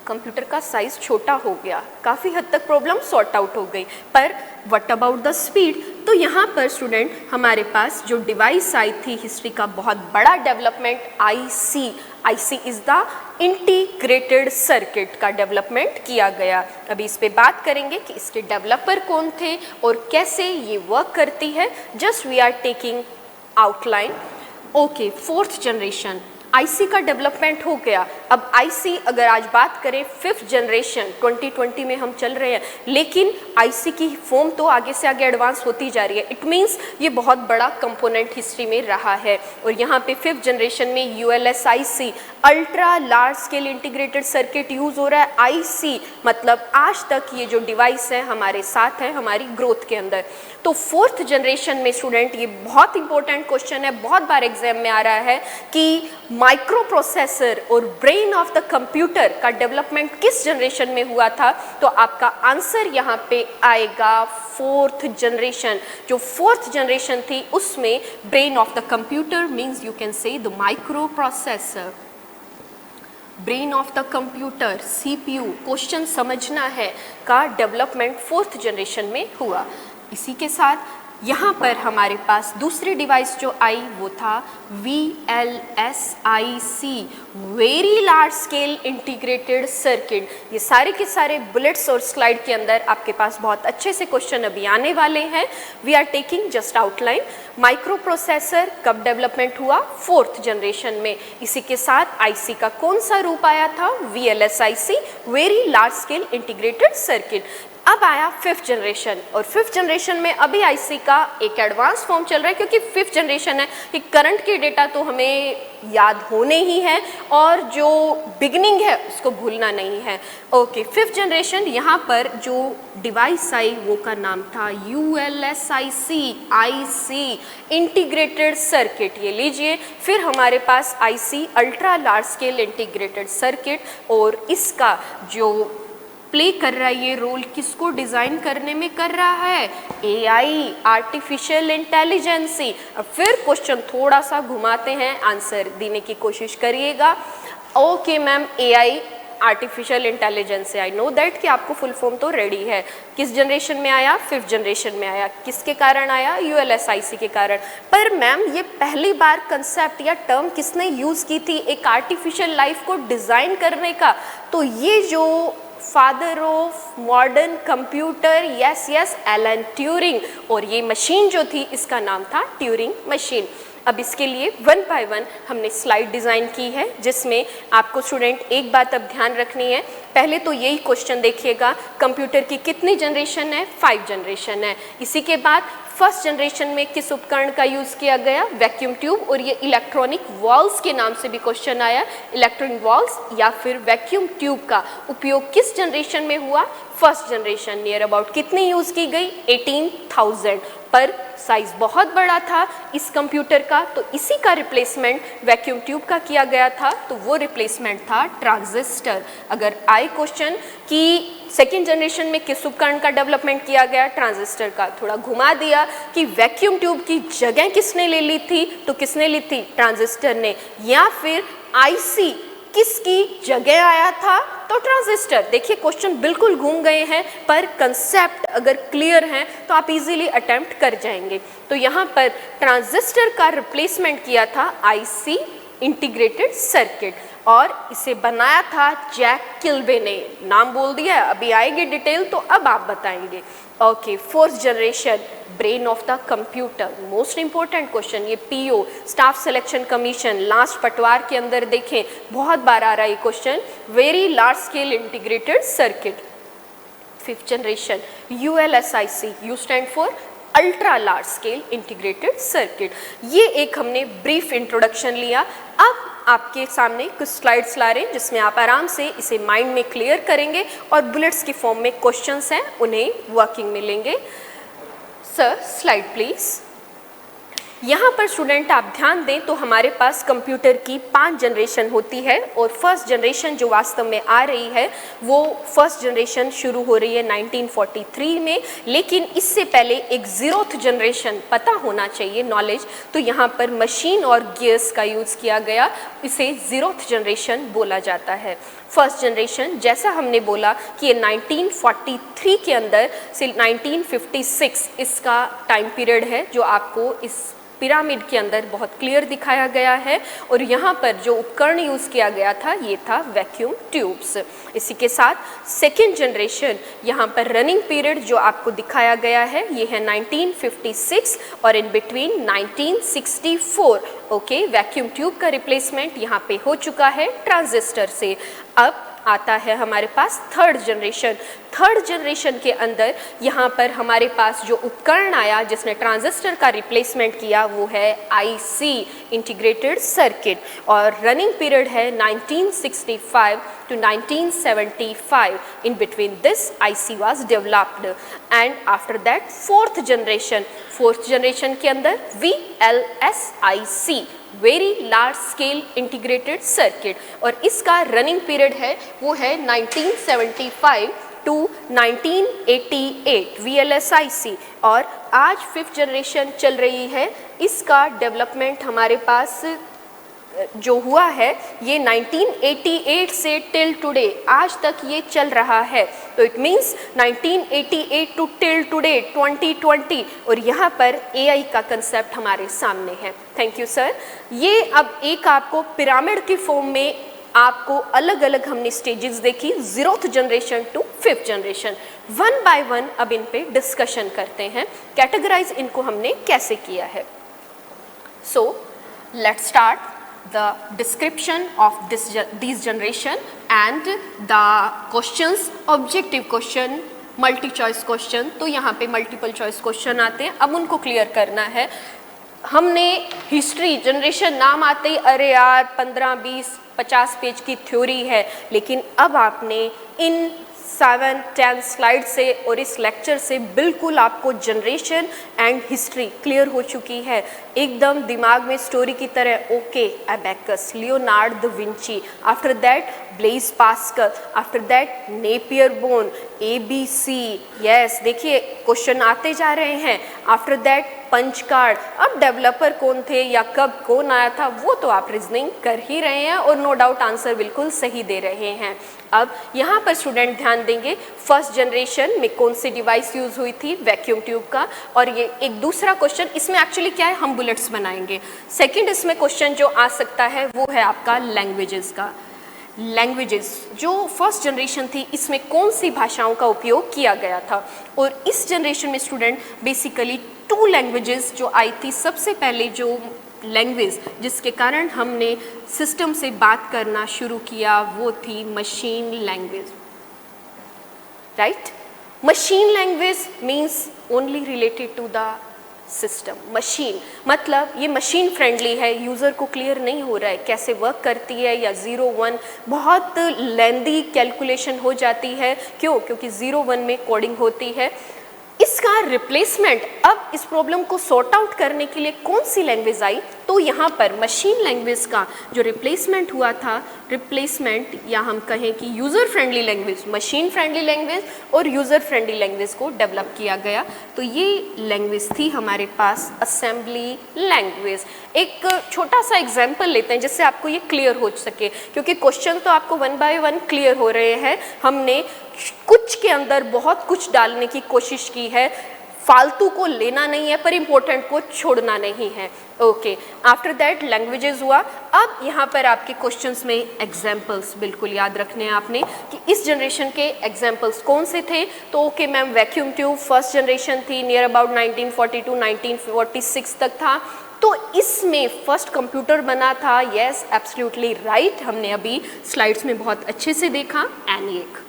कंप्यूटर का साइज छोटा हो गया, काफ़ी हद तक प्रॉब्लम सॉर्ट आउट हो गई, पर व्हाट अबाउट द स्पीड। तो यहाँ पर स्टूडेंट हमारे पास जो डिवाइस आई थी हिस्ट्री का बहुत बड़ा development, IC is the integrated circuit का डेवलपमेंट किया गया। अभी इस पे बात करेंगे कि इसके डेवलपर कौन थे और कैसे ये वर्क करती है। Just we are taking outline. Okay, fourth generation, IC का डेवलपमेंट हो गया। अब आईसी अगर आज बात करें 5th जनरेशन 2020 में हम चल रहे हैं, लेकिन आईसी की फॉर्म तो आगे से आगे एडवांस होती जा रही है। इट मीन्स ये बहुत बड़ा कंपोनेंट हिस्ट्री में रहा है। और यहाँ पे 5th जनरेशन में ULSIC ultra large scale integrated circuit use हो रहा है। आईसी मतलब आज तक ये जो डिवाइस है हमारे साथ है हमारी ग्रोथ के अंदर। तो 4th जनरेशन में स्टूडेंट, ये बहुत इंपॉर्टेंट क्वेश्चन है, बहुत बार एग्जाम में आ रहा है कि माइक्रो प्रोसेसर और ब्रेन ऑफ द कंप्यूटर का डेवलपमेंट किस जनरेशन में हुआ था। तो आपका आंसर यहाँ पे आएगा 4th जनरेशन। जो 4th जनरेशन थी उसमें brain of the computer means you can say the micro processor, brain of the computer CPU, question समझना है, का डेवलपमेंट 4th जनरेशन में हुआ। इसी के साथ यहाँ पर हमारे पास दूसरी डिवाइस जो आई वो था VLSIC, very large scale integrated circuit. ये सारे के सारे बुलेट्स और स्लाइड के अंदर आपके पास बहुत अच्छे से क्वेश्चन अभी आने वाले हैं। We are taking just outline. Microprocessor कब डेवलपमेंट हुआ? 4th जनरेशन में। इसी के साथ आईसी का कौन सा रूप आया था? VLSIC, very large scale integrated circuit. अब आया 5th जनरेशन, और 5th जनरेशन में अभी आईसी का एक एडवांस फॉर्म चल रहा है, क्योंकि 5th जनरेशन है कि करंट के डेटा तो हमें याद होने ही है और जो बिगिनिंग है उसको भूलना नहीं है। ओके, 5th जनरेशन, यहाँ पर जो डिवाइस आई वो का नाम था ULSIC आईसी, इंटीग्रेटेड सर्किट। ये लीजिए, फिर हमारे पास IC ultra large scale integrated circuit, और इसका जो प्ले कर रहा है ये रोल किसको डिज़ाइन करने में कर रहा है? AI, artificial intelligency. अब फिर क्वेश्चन थोड़ा सा घुमाते हैं, आंसर देने की कोशिश करिएगा। Okay ma'am, AI, artificial intelligence, I know that कि आपको फुल फॉर्म तो रेडी है। किस जनरेशन में आया? 5th जनरेशन में आया। किसके कारण आया? ULSIC के कारण। पर मैम ये पहली बार कंसेप्ट या टर्म किसने यूज़ की थी एक आर्टिफिशियल लाइफ को डिज़ाइन करने का? तो ये जो father of modern computer, yes Alan Turing, और ये मशीन जो थी इसका नाम था ट्यूरिंग मशीन। अब इसके लिए वन बाय वन हमने स्लाइड डिज़ाइन की है, जिसमें आपको स्टूडेंट एक बात अब ध्यान रखनी है। पहले तो यही क्वेश्चन देखिएगा, कंप्यूटर की कितनी जनरेशन है? 5 जनरेशन है। इसी के बाद 1st जनरेशन में किस उपकरण का यूज़ किया गया? वैक्यूम ट्यूब, और ये इलेक्ट्रॉनिक वॉल्व्स के नाम से भी क्वेश्चन आया। इलेक्ट्रॉनिक वॉल्व्स या फिर वैक्यूम ट्यूब का उपयोग किस जनरेशन में हुआ? 1st generation. नियर अबाउट कितनी यूज़ की गई? 18,000। पर साइज बहुत बड़ा था इस कंप्यूटर का, तो इसी का रिप्लेसमेंट वैक्यूम ट्यूब का किया गया था, तो वो रिप्लेसमेंट था ट्रांजिस्टर। अगर आए क्वेश्चन कि 2nd जनरेशन में किस उपकरण का डेवलपमेंट किया गया? ट्रांजिस्टर का। थोड़ा घुमा दिया कि वैक्यूम ट्यूब की जगह किसने ले ली थी? तो किसने ली थी? ट्रांजिस्टर ने। या फिर आईसी किसकी जगह आया था? तो ट्रांजिस्टर। देखिए क्वेश्चन बिल्कुल घूम गए हैं, पर कंसेप्ट अगर क्लियर है तो आप इजीली अटेम्प्ट कर जाएंगे। तो यहाँ पर ट्रांजिस्टर का रिप्लेसमेंट किया था आईसी, इंटीग्रेटेड सर्किट, और इसे बनाया था जैक किल्बे ने। नाम बोल दिया, अभी आएगी डिटेल तो अब आप बताएंगे। Okay, 4th generation, brain of the computer, most important question. ये PO, staff selection commission, last पटवार के अंदर देखें बहुत बार आ रहा है ये question. Very large scale integrated circuit. 5th generation, ULSIC, you stand for ultra large scale integrated circuit. ये एक हमने ब्रीफ इंट्रोडक्शन लिया। अब आपके सामने कुछ स्लाइड्स ला रहे हैं जिसमें आप आराम से इसे माइंड में क्लियर करेंगे, और बुलेट्स की फॉर्म में क्वेश्चंस हैं उन्हें वर्किंग में लेंगे। Sir slide please. यहाँ पर स्टूडेंट आप ध्यान दें तो हमारे पास कंप्यूटर की 5 जनरेशन होती है, और 1st जनरेशन जो वास्तव में आ रही है वो 1st जनरेशन शुरू हो रही है 1943 में, लेकिन इससे पहले एक 0th जनरेशन पता होना चाहिए नॉलेज। तो यहाँ पर मशीन और गियर्स का यूज़ किया गया, इसे 0th जनरेशन बोला जाता है। 1st जनरेशन जैसा हमने बोला कि ये 1943 के अंदर से 1956 इसका टाइम पीरियड है जो आपको इस पिरामिड के अंदर बहुत क्लियर दिखाया गया है। और यहाँ पर जो उपकरण यूज़ किया गया था ये था वैक्यूम ट्यूब्स। इसी के साथ सेकेंड जनरेशन, यहाँ पर रनिंग पीरियड जो आपको दिखाया गया है ये है 1956 और in between 1964। Okay, vacuum tube का रिप्लेसमेंट यहाँ पे हो चुका है ट्रांजिस्टर से। अब आता है हमारे पास थर्ड जनरेशन। थर्ड जनरेशन के अंदर यहाँ पर हमारे पास जो उपकरण आया जिसने ट्रांजिस्टर का रिप्लेसमेंट किया वो है आईसी, इंटीग्रेटेड सर्किट, और रनिंग पीरियड है 1965 to 1975. In between this IC was developed and after that fourth generation के अंदर VLSIC, very large scale integrated circuit, और इसका रनिंग पीरियड है वो है 1975 to 1988 VLSIC। और आज फिफ्थ जनरेशन चल रही है। इसका डेवलपमेंट हमारे पास जो हुआ है ये 1988 से टिल टुडे आज तक ये चल रहा है। तो it means 1988 to till today 2020, और यहाँ पर AI का कंसेप्ट हमारे सामने है। Thank you sir. ये अब एक आपको पिरामिड की फॉर्म में आपको अलग अलग हमने स्टेजेस देखी, 0th generation to 5th generation. One by one अब इन पे डिस्कशन करते हैं, कैटेगराइज इनको हमने कैसे किया है। सो let's start the description of these generation and the questions, objective question, multi choice question। तो यहाँ पे मल्टीपल चॉइस क्वेश्चन आते हैं, अब उनको क्लियर करना है। हमने हिस्ट्री जनरेशन नाम आते ही अरे यार 15, 20, 50 पेज की थ्योरी है, लेकिन अब आपने इन 7-10 स्लाइड से और इस लेक्चर से बिल्कुल आपको जनरेशन एंड हिस्ट्री क्लियर हो चुकी है, एकदम दिमाग में स्टोरी की तरह। Okay, abacus, Leonard the Vinci, after that Blaise Pascal, after that Napier bone, ABC, yes, देखिए क्वेश्चन आते जा रहे हैं। आफ्टर दैट पंच कार्ड, अब डेवलपर कौन थे या कब कौन आया था वो तो आप रीजनिंग कर ही रहे हैं और नो डाउट आंसर बिल्कुल सही दे रहे हैं। अब यहाँ पर स्टूडेंट ध्यान देंगे, फर्स्ट जनरेशन में कौन सी डिवाइस यूज़ हुई थी, वैक्यूम ट्यूब का। और ये एक दूसरा क्वेश्चन, इसमें एक्चुअली क्या है, हम बुलेट्स बनाएंगे। सेकंड इसमें क्वेश्चन जो आ सकता है वो है आपका लैंग्वेजेस का। लैंग्वेजेस जो फर्स्ट जनरेशन थी इसमें कौन सी भाषाओं का उपयोग किया गया था, और इस जनरेशन में स्टूडेंट बेसिकली 2 लैंग्वेजेस जो आई थी। सबसे पहले जो लैंग्वेज जिसके कारण हमने सिस्टम से बात करना शुरू किया वो थी machine language, right. Machine language means only related to the system. Machine मतलब ये मशीन फ्रेंडली है, यूज़र को क्लियर नहीं हो रहा है कैसे वर्क करती है, या 0-1 बहुत लेंदी कैलकुलेशन हो जाती है। क्यों? क्योंकि 0-1 में कोडिंग होती है। इसका रिप्लेसमेंट, अब इस प्रॉब्लम को सॉर्ट आउट करने के लिए कौन सी लैंग्वेज आई, तो यहाँ पर मशीन लैंग्वेज का जो रिप्लेसमेंट हुआ था, रिप्लेसमेंट या हम कहें कि user friendly language, machine friendly language और यूज़र फ्रेंडली लैंग्वेज को डेवलप किया गया। तो ये लैंग्वेज थी हमारे पास असेंबली लैंग्वेज। एक छोटा सा एग्जाम्पल लेते हैं जिससे आपको ये क्लियर हो सके, क्योंकि क्वेश्चन तो आपको 1 बाय 1 क्लियर हो रहे हैं। हमने कुछ के अंदर बहुत कुछ डालने की कोशिश की है, फालतू को लेना नहीं है पर इम्पोर्टेंट को छोड़ना नहीं है। ओके, आफ्टर दैट लैंग्वेजेस हुआ। अब यहाँ पर आपके क्वेश्चंस में एग्जाम्पल्स बिल्कुल याद रखने हैं आपने कि इस जनरेशन के एग्जाम्पल्स कौन से थे। तो okay ma'am, vacuum tube first generation थी, नियर अबाउट 1942 1946 तक था। तो इसमें फर्स्ट कंप्यूटर बना था, यस एब्सोल्युटली राइट, हमने अभी स्लाइड्स में बहुत अच्छे से देखा। ENIAC,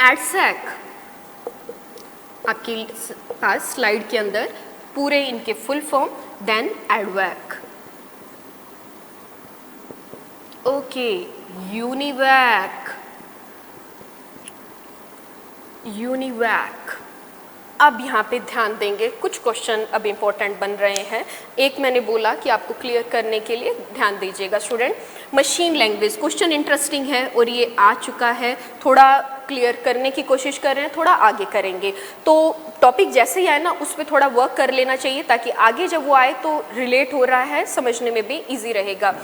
एडसैक, आपके पास स्लाइड के अंदर पूरे इनके full form, then EDVAC, okay, UNIVAC, UNIVAC. अब यहाँ पे ध्यान देंगे, कुछ क्वेश्चन अब इम्पोर्टेंट बन रहे हैं। एक मैंने बोला कि आपको क्लियर करने के लिए ध्यान दीजिएगा student. Machine language question interesting है और ये आ चुका है, थोड़ा क्लियर करने की कोशिश कर रहे हैं, थोड़ा आगे करेंगे। तो टॉपिक जैसे ही आए ना उस पर थोड़ा वर्क कर लेना चाहिए ताकि आगे जब वो आए तो रिलेट हो रहा है, समझने में भी ईजी रहेगा।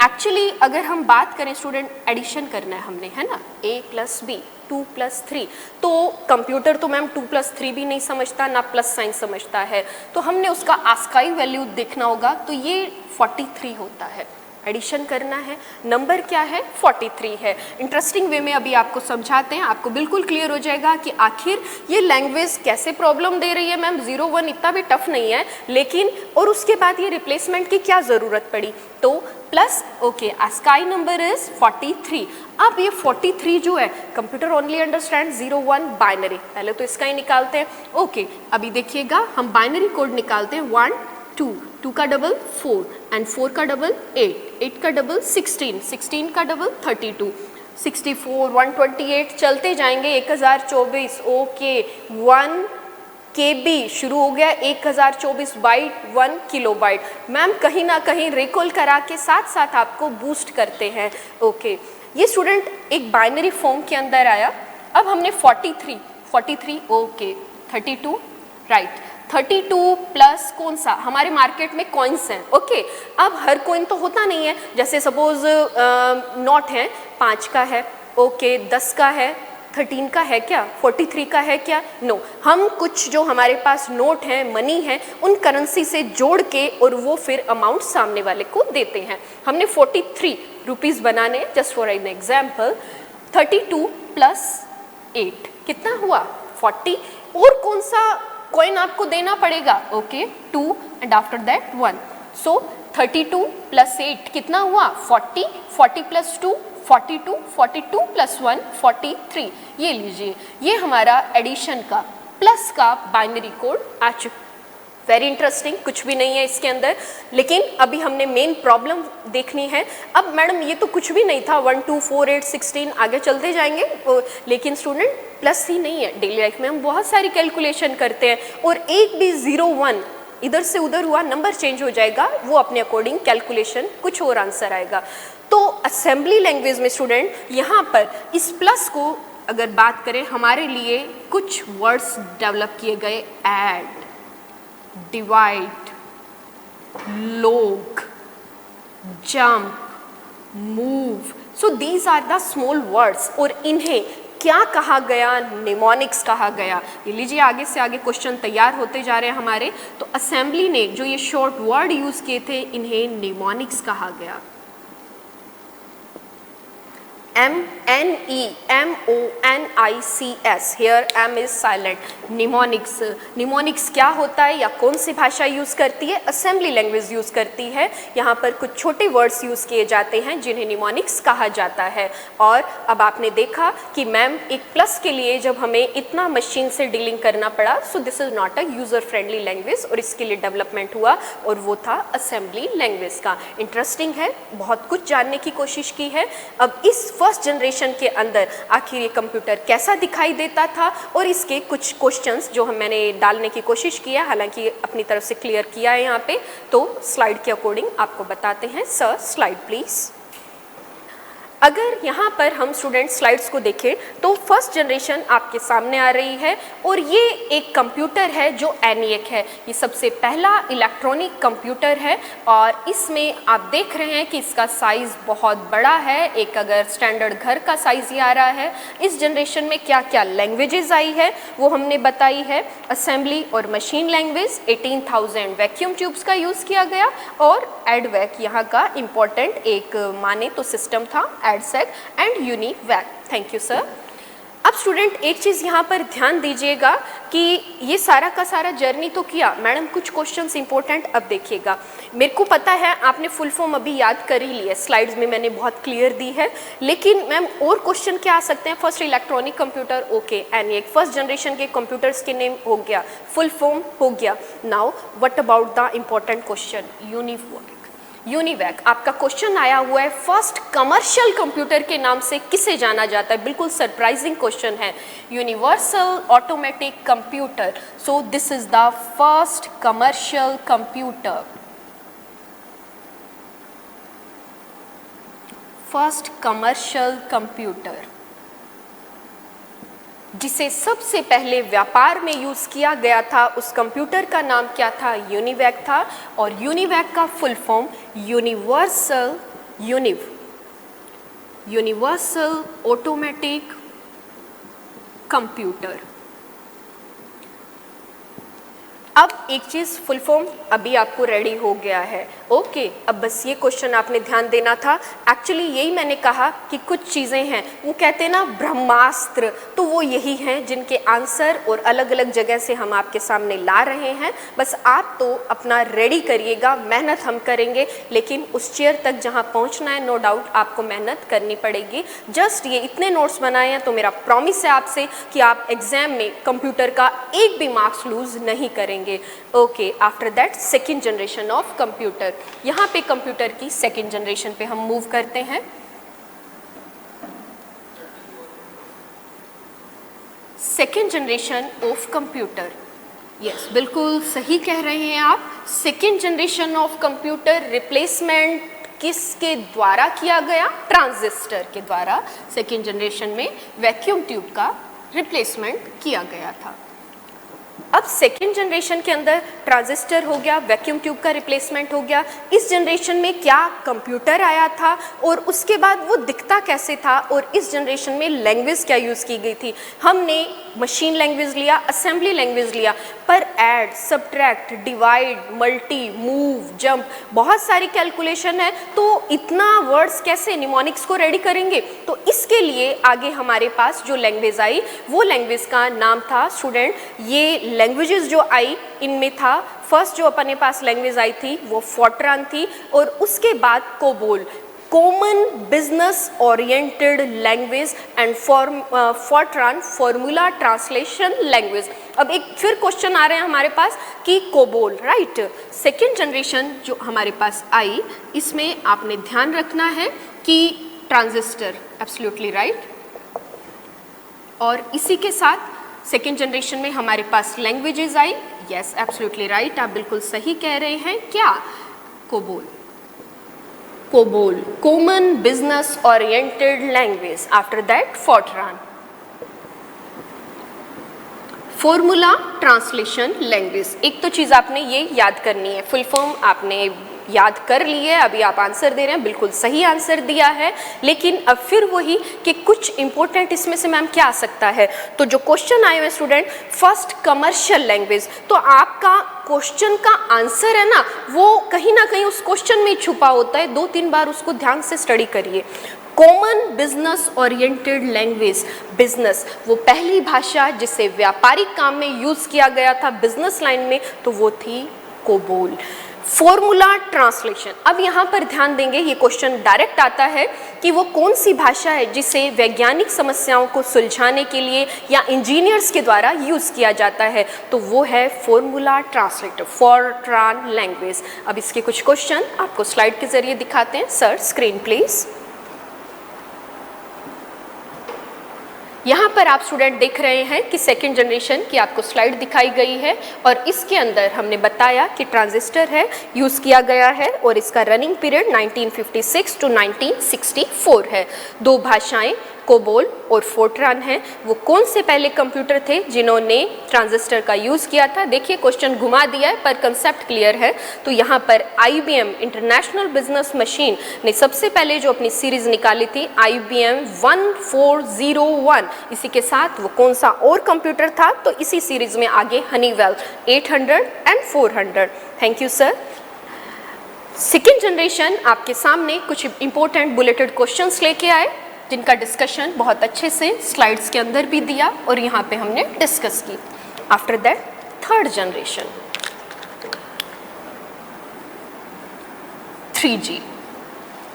एक्चुअली अगर हम बात करें स्टूडेंट, एडिशन करना है हमने, है ना, a + b 2 + 3, तो कंप्यूटर तो मैम 2 + 3 भी नहीं समझता ना प्लस साइन समझता है, तो हमने उसका आस्काई वैल्यू देखना होगा, तो ये 43 होता है। एडिशन करना है, नंबर क्या है 43 है। इंटरेस्टिंग वे में अभी आपको समझाते हैं, आपको बिल्कुल क्लियर हो जाएगा कि आखिर ये लैंग्वेज कैसे प्रॉब्लम दे रही है। मैम 0 1 इतना भी टफ नहीं है, लेकिन और उसके बाद ये रिप्लेसमेंट की क्या ज़रूरत पड़ी, तो plus okay ASCII number is 43। अब ये 43 जो है कंप्यूटर ओनली अंडरस्टैंड 0 1 बाइनरी, पहले तो इसका ही निकालते हैं। ओके अभी देखिएगा हम बाइनरी कोड निकालते हैं, 1 2 2 का डबल 4 एंड 4 का डबल 8 8 का डबल 16 16 का डबल 32 64 128 चलते जाएंगे 1024। ओके 1 KB शुरू हो गया, 1024 बाइट 1 किलोबाइट। मैम कहीं ना कहीं रिकॉल करा के साथ साथ आपको बूस्ट करते हैं। ओके ये स्टूडेंट एक बाइनरी फॉर्म के अंदर आया। अब हमने 43 ओके 32 राइट, 32 प्लस कौन सा, हमारे मार्केट में कॉइन्स हैं। ओके अब हर कॉइन तो होता नहीं है, जैसे सपोज नोट है 5 का है, ओके 10 का है, 13 का है क्या, 43 का है क्या, नो हम कुछ जो हमारे पास नोट हैं, मनी है, उन करेंसी से जोड़ के और वो फिर अमाउंट सामने वाले को देते हैं। हमने 43 रुपीज़ बनाने, जस्ट फॉर एन एग्जाम्पल 32 + 8 कितना हुआ 40, और कौन सा कॉइन आपको देना पड़ेगा, ओके 2 एंड आफ्टर दैट 1, सो 32 + 8 कितना हुआ 40 40 + 2 42 42 + 1 43। ये लीजिए ये हमारा एडिशन का प्लस का बाइनरी कोड आ चुका। वेरी इंटरेस्टिंग, कुछ भी नहीं है इसके अंदर, लेकिन अभी हमने मेन प्रॉब्लम देखनी है। अब मैडम ये तो कुछ भी नहीं था, 1 2 4 8 16 आगे चलते जाएंगे, लेकिन स्टूडेंट प्लस ही नहीं है। डेली लाइफ में हम बहुत सारी कैलकुलेशन करते हैं और एक भी 0 1 इधर से उधर हुआ नंबर चेंज हो जाएगा, वो अपने अकॉर्डिंग कैलकुलेशन कुछ और आंसर आएगा। तो असेंबली लैंग्वेज में स्टूडेंट यहाँ पर इस प्लस को अगर बात करें, हमारे लिए कुछ वर्ड्स डेवलप किए गए, add, divide, log, jump, move, so these are the small words और इन्हें क्या कहा गया, निमोनिक्स कहा गया। ये लीजिए आगे से आगे क्वेश्चन तैयार होते जा रहे हैं हमारे। तो असेंबली ने जो ये शॉर्ट वर्ड यूज किए थे इन्हें निमोनिक्स कहा गया। MNEMONICS, here M is silent, mnemonics. Mnemonics क्या होता है या कौन सी भाषा यूज़ करती है, असेंबली लैंग्वेज यूज़ करती है। यहाँ पर कुछ छोटे वर्ड्स यूज़ किए जाते हैं जिन्हें निमोनिक्स कहा जाता है। और अब आपने देखा कि मैम एक प्लस के लिए जब हमें इतना मशीन से डीलिंग करना पड़ा, so this is not a user friendly language, और इसके लिए डेवलपमेंट हुआ और वो था असेंबली लैंग्वेज का। इंटरेस्टिंग है, बहुत कुछ जानने की कोशिश की है। अब इस फर्स्ट जनरेशन के अंदर आखिर ये कंप्यूटर कैसा दिखाई देता था, और इसके कुछ क्वेश्चंस जो मैंने डालने की कोशिश किया, हालांकि अपनी तरफ से क्लियर किया है यहाँ पे, तो स्लाइड के अकॉर्डिंग आपको बताते हैं। Sir slide please. अगर यहाँ पर हम स्टूडेंट स्लाइड्स को देखें तो फर्स्ट जनरेशन आपके सामने आ रही है, और ये एक कंप्यूटर है जो ENIAC है। ये सबसे पहला इलेक्ट्रॉनिक कंप्यूटर है, और इसमें आप देख रहे हैं कि इसका साइज़ बहुत बड़ा है। एक अगर स्टैंडर्ड घर का साइज़ ये आ रहा है। इस जनरेशन में क्या क्या लैंग्वेजेस आई है वो हमने बताई है। असेंबली और मशीन लैंग्वेज, 18,000 वैक्यूम ट्यूब्स का यूज़ किया गया, और एडवैक यहाँ का इम्पॉर्टेंट एक माने तो सिस्टम था, EDSAC and UNIVAC. Thank you sir. अब स्टूडेंट एक चीज़ यहाँ पर ध्यान दीजिएगा कि ये सारा का सारा जर्नी तो किया मैडम, कुछ क्वेश्चंस इंपॉर्टेंट अब देखिएगा। मेरे को पता है आपने फुल फॉर्म अभी याद कर ही लिया, स्लाइड्स में मैंने बहुत क्लियर दी है, लेकिन मैम और क्वेश्चन क्या आ सकते हैं। First electronic computer, okay ENIAC, first generation के कंप्यूटर्स के नेम हो गया, फुल फॉर्म हो गया। Now what about the important question, UNIVAC. आपका क्वेश्चन आया हुआ है फर्स्ट कमर्शियल कंप्यूटर के नाम से किसे जाना जाता है। बिल्कुल सरप्राइजिंग क्वेश्चन है। Universal automatic computer, so this is the first commercial computer. First commercial computer जिसे सबसे पहले व्यापार में यूज़ किया गया था, उस कंप्यूटर का नाम क्या था, यूनिवैक था। और यूनिवैक का full form universal universal automatic computer. अब एक चीज़ फुल फॉर्म अभी आपको रेडी हो गया है। ओके, अब बस ये क्वेश्चन आपने ध्यान देना था। एक्चुअली यही मैंने कहा कि कुछ चीज़ें हैं, वो कहते हैं ना ब्रह्मास्त्र, तो वो यही हैं जिनके आंसर और अलग अलग जगह से हम आपके सामने ला रहे हैं। बस आप तो अपना रेडी करिएगा, मेहनत हम करेंगे, लेकिन उस चेयर तक जहाँ पहुँचना है नो डाउट आपको मेहनत करनी पड़ेगी। जस्ट ये इतने नोट्स बनाए हैं तो मेरा प्रॉमिस है आपसे कि आप एग्जाम में कंप्यूटर का एक भी मार्क्स लूज नहीं करेंगे। Okay, after that second generation of computer. यहाँ पे कंप्यूटर की सेकेंड जनरेशन पे हम मूव करते हैं। Second generation of computer, yes बिल्कुल सही कह रहे हैं आप। Second generation of computer replacement किसके द्वारा किया गया? ट्रांजिस्टर के द्वारा सेकेंड जनरेशन में वैक्यूम ट्यूब का रिप्लेसमेंट किया गया था। अब सेकेंड जनरेशन के अंदर ट्रांजिस्टर हो गया, वैक्यूम ट्यूब का रिप्लेसमेंट हो गया। इस जनरेशन में क्या कंप्यूटर आया था और उसके बाद वो दिखता कैसे था, और इस जनरेशन में लैंग्वेज क्या यूज़ की गई थी? हमने मशीन लैंग्वेज लिया, असेंबली लैंग्वेज लिया, पर add, subtract, divide, multi, move, jump, बहुत सारी कैलकुलेशन है, तो इतना वर्ड्स कैसे निमोनिक्स को रेडी करेंगे? तो इसके लिए आगे हमारे पास जो लैंग्वेज आई वो लैंग्वेज का नाम था स्टूडेंट, ये लैंग्वेजेस जो आई इनमें था, फर्स्ट जो अपने पास लैंग्वेज आई थी वो फोर्ट्रान थी, और उसके बाद COBOL, common business oriented language, and Fortran formula translation language. अब एक फिर क्वेश्चन आ रहे हैं हमारे पास कि कोबोल, राइट, सेकेंड जनरेशन जो हमारे पास आई, इसमें आपने ध्यान रखना है कि ट्रांजिस्टर, एब्सोल्युटली राइट, और इसी के साथ सेकेंड जनरेशन में हमारे पास लैंग्वेजेस आई, यस एब्सोल्युटली राइट, आप बिल्कुल सही कह रहे हैं। क्या? COBOL, COBOL, common business oriented language. After that FORTRAN, formula translation language. एक तो चीज़ आपने ये याद करनी है, फुल फॉर्म आपने याद कर ली है, अभी आप आंसर दे रहे हैं, बिल्कुल सही आंसर दिया है, लेकिन अब फिर वही कि कुछ इंपॉर्टेंट इसमें से मैम क्या आ सकता है? तो जो क्वेश्चन आए हुए स्टूडेंट, फर्स्ट कमर्शियल लैंग्वेज, तो आपका क्वेश्चन का आंसर है ना वो कहीं ना कहीं उस क्वेश्चन में छुपा होता है, 2-3 बार उसको ध्यान से स्टडी करिए। Common business oriented language, business वो पहली भाषा जिसे व्यापारिक काम में यूज किया गया था बिजनेस लाइन में, तो वो थी कोबोल। फॉर्मूला ट्रांसलेशन, अब यहाँ पर ध्यान देंगे, ये क्वेश्चन डायरेक्ट आता है कि वो कौन सी भाषा है जिसे वैज्ञानिक समस्याओं को सुलझाने के लिए या इंजीनियर्स के द्वारा यूज़ किया जाता है, तो वो है फॉर्मूला ट्रांसलेटर, फोर्ट्रान लैंग्वेज। अब इसके कुछ क्वेश्चन आपको स्लाइड के जरिए दिखाते हैं। Sir screen please. यहाँ पर आप स्टूडेंट देख रहे हैं कि सेकेंड जनरेशन की आपको स्लाइड दिखाई गई है, और इसके अंदर हमने बताया कि ट्रांजिस्टर है यूज़ किया गया है, और इसका रनिंग पीरियड 1956 टू 1964 है। 2 भाषाएं कोबोल और फोर्ट्रान है। वो कौन से पहले कंप्यूटर थे जिन्होंने ट्रांजिस्टर का यूज़ किया था? देखिए क्वेश्चन घुमा दिया है पर कंसेप्ट क्लियर है। तो यहाँ पर IBM इंटरनेशनल बिजनेस मशीन ने सबसे पहले जो अपनी सीरीज निकाली थी IBM 1401, इसी के साथ वो कौन सा और कंप्यूटर था? तो इसी सीरीज में आगे Honeywell 800 and 400। Thank you sir. Second generation आपके सामने कुछ इंपॉर्टेंट बुलेटेड क्वेश्चंस लेके आए, जिनका डिस्कशन बहुत अच्छे से स्लाइड्स के अंदर भी दिया और यहाँ पे हमने डिस्कस की। After that third generation 3G,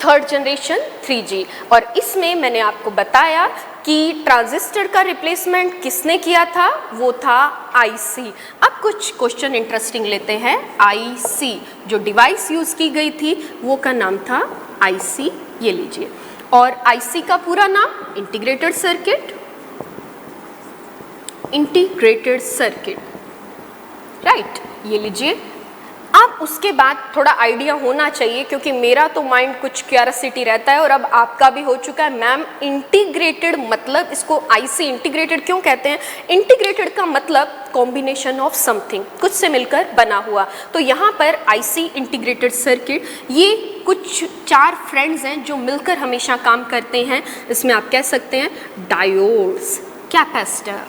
third generation 3G, और इसमें मैंने आपको बताया कि ट्रांजिस्टर का रिप्लेसमेंट किसने किया था? वो था IC। अब कुछ क्वेश्चन इंटरेस्टिंग लेते हैं। IC जो डिवाइस यूज की गई थी वो का नाम था IC, ये लीजिए, और IC का पूरा नाम integrated circuit, integrated circuit, right, ये लीजिए। अब अब उसके बाद थोड़ा आइडिया होना चाहिए, क्योंकि मेरा तो माइंड कुछ क्यूरियोसिटी रहता है और अब आपका भी हो चुका है। मैम इंटीग्रेटेड मतलब, इसको आईसी इंटीग्रेटेड क्यों कहते हैं? इंटीग्रेटेड का मतलब कॉम्बिनेशन ऑफ समथिंग, कुछ से मिलकर बना हुआ। तो यहाँ पर आईसी इंटीग्रेटेड सर्किट, ये कुछ 4 फ्रेंड्स हैं जो मिलकर हमेशा काम करते हैं। इसमें आप कह सकते हैं डायोड्स, कैपेसिटर,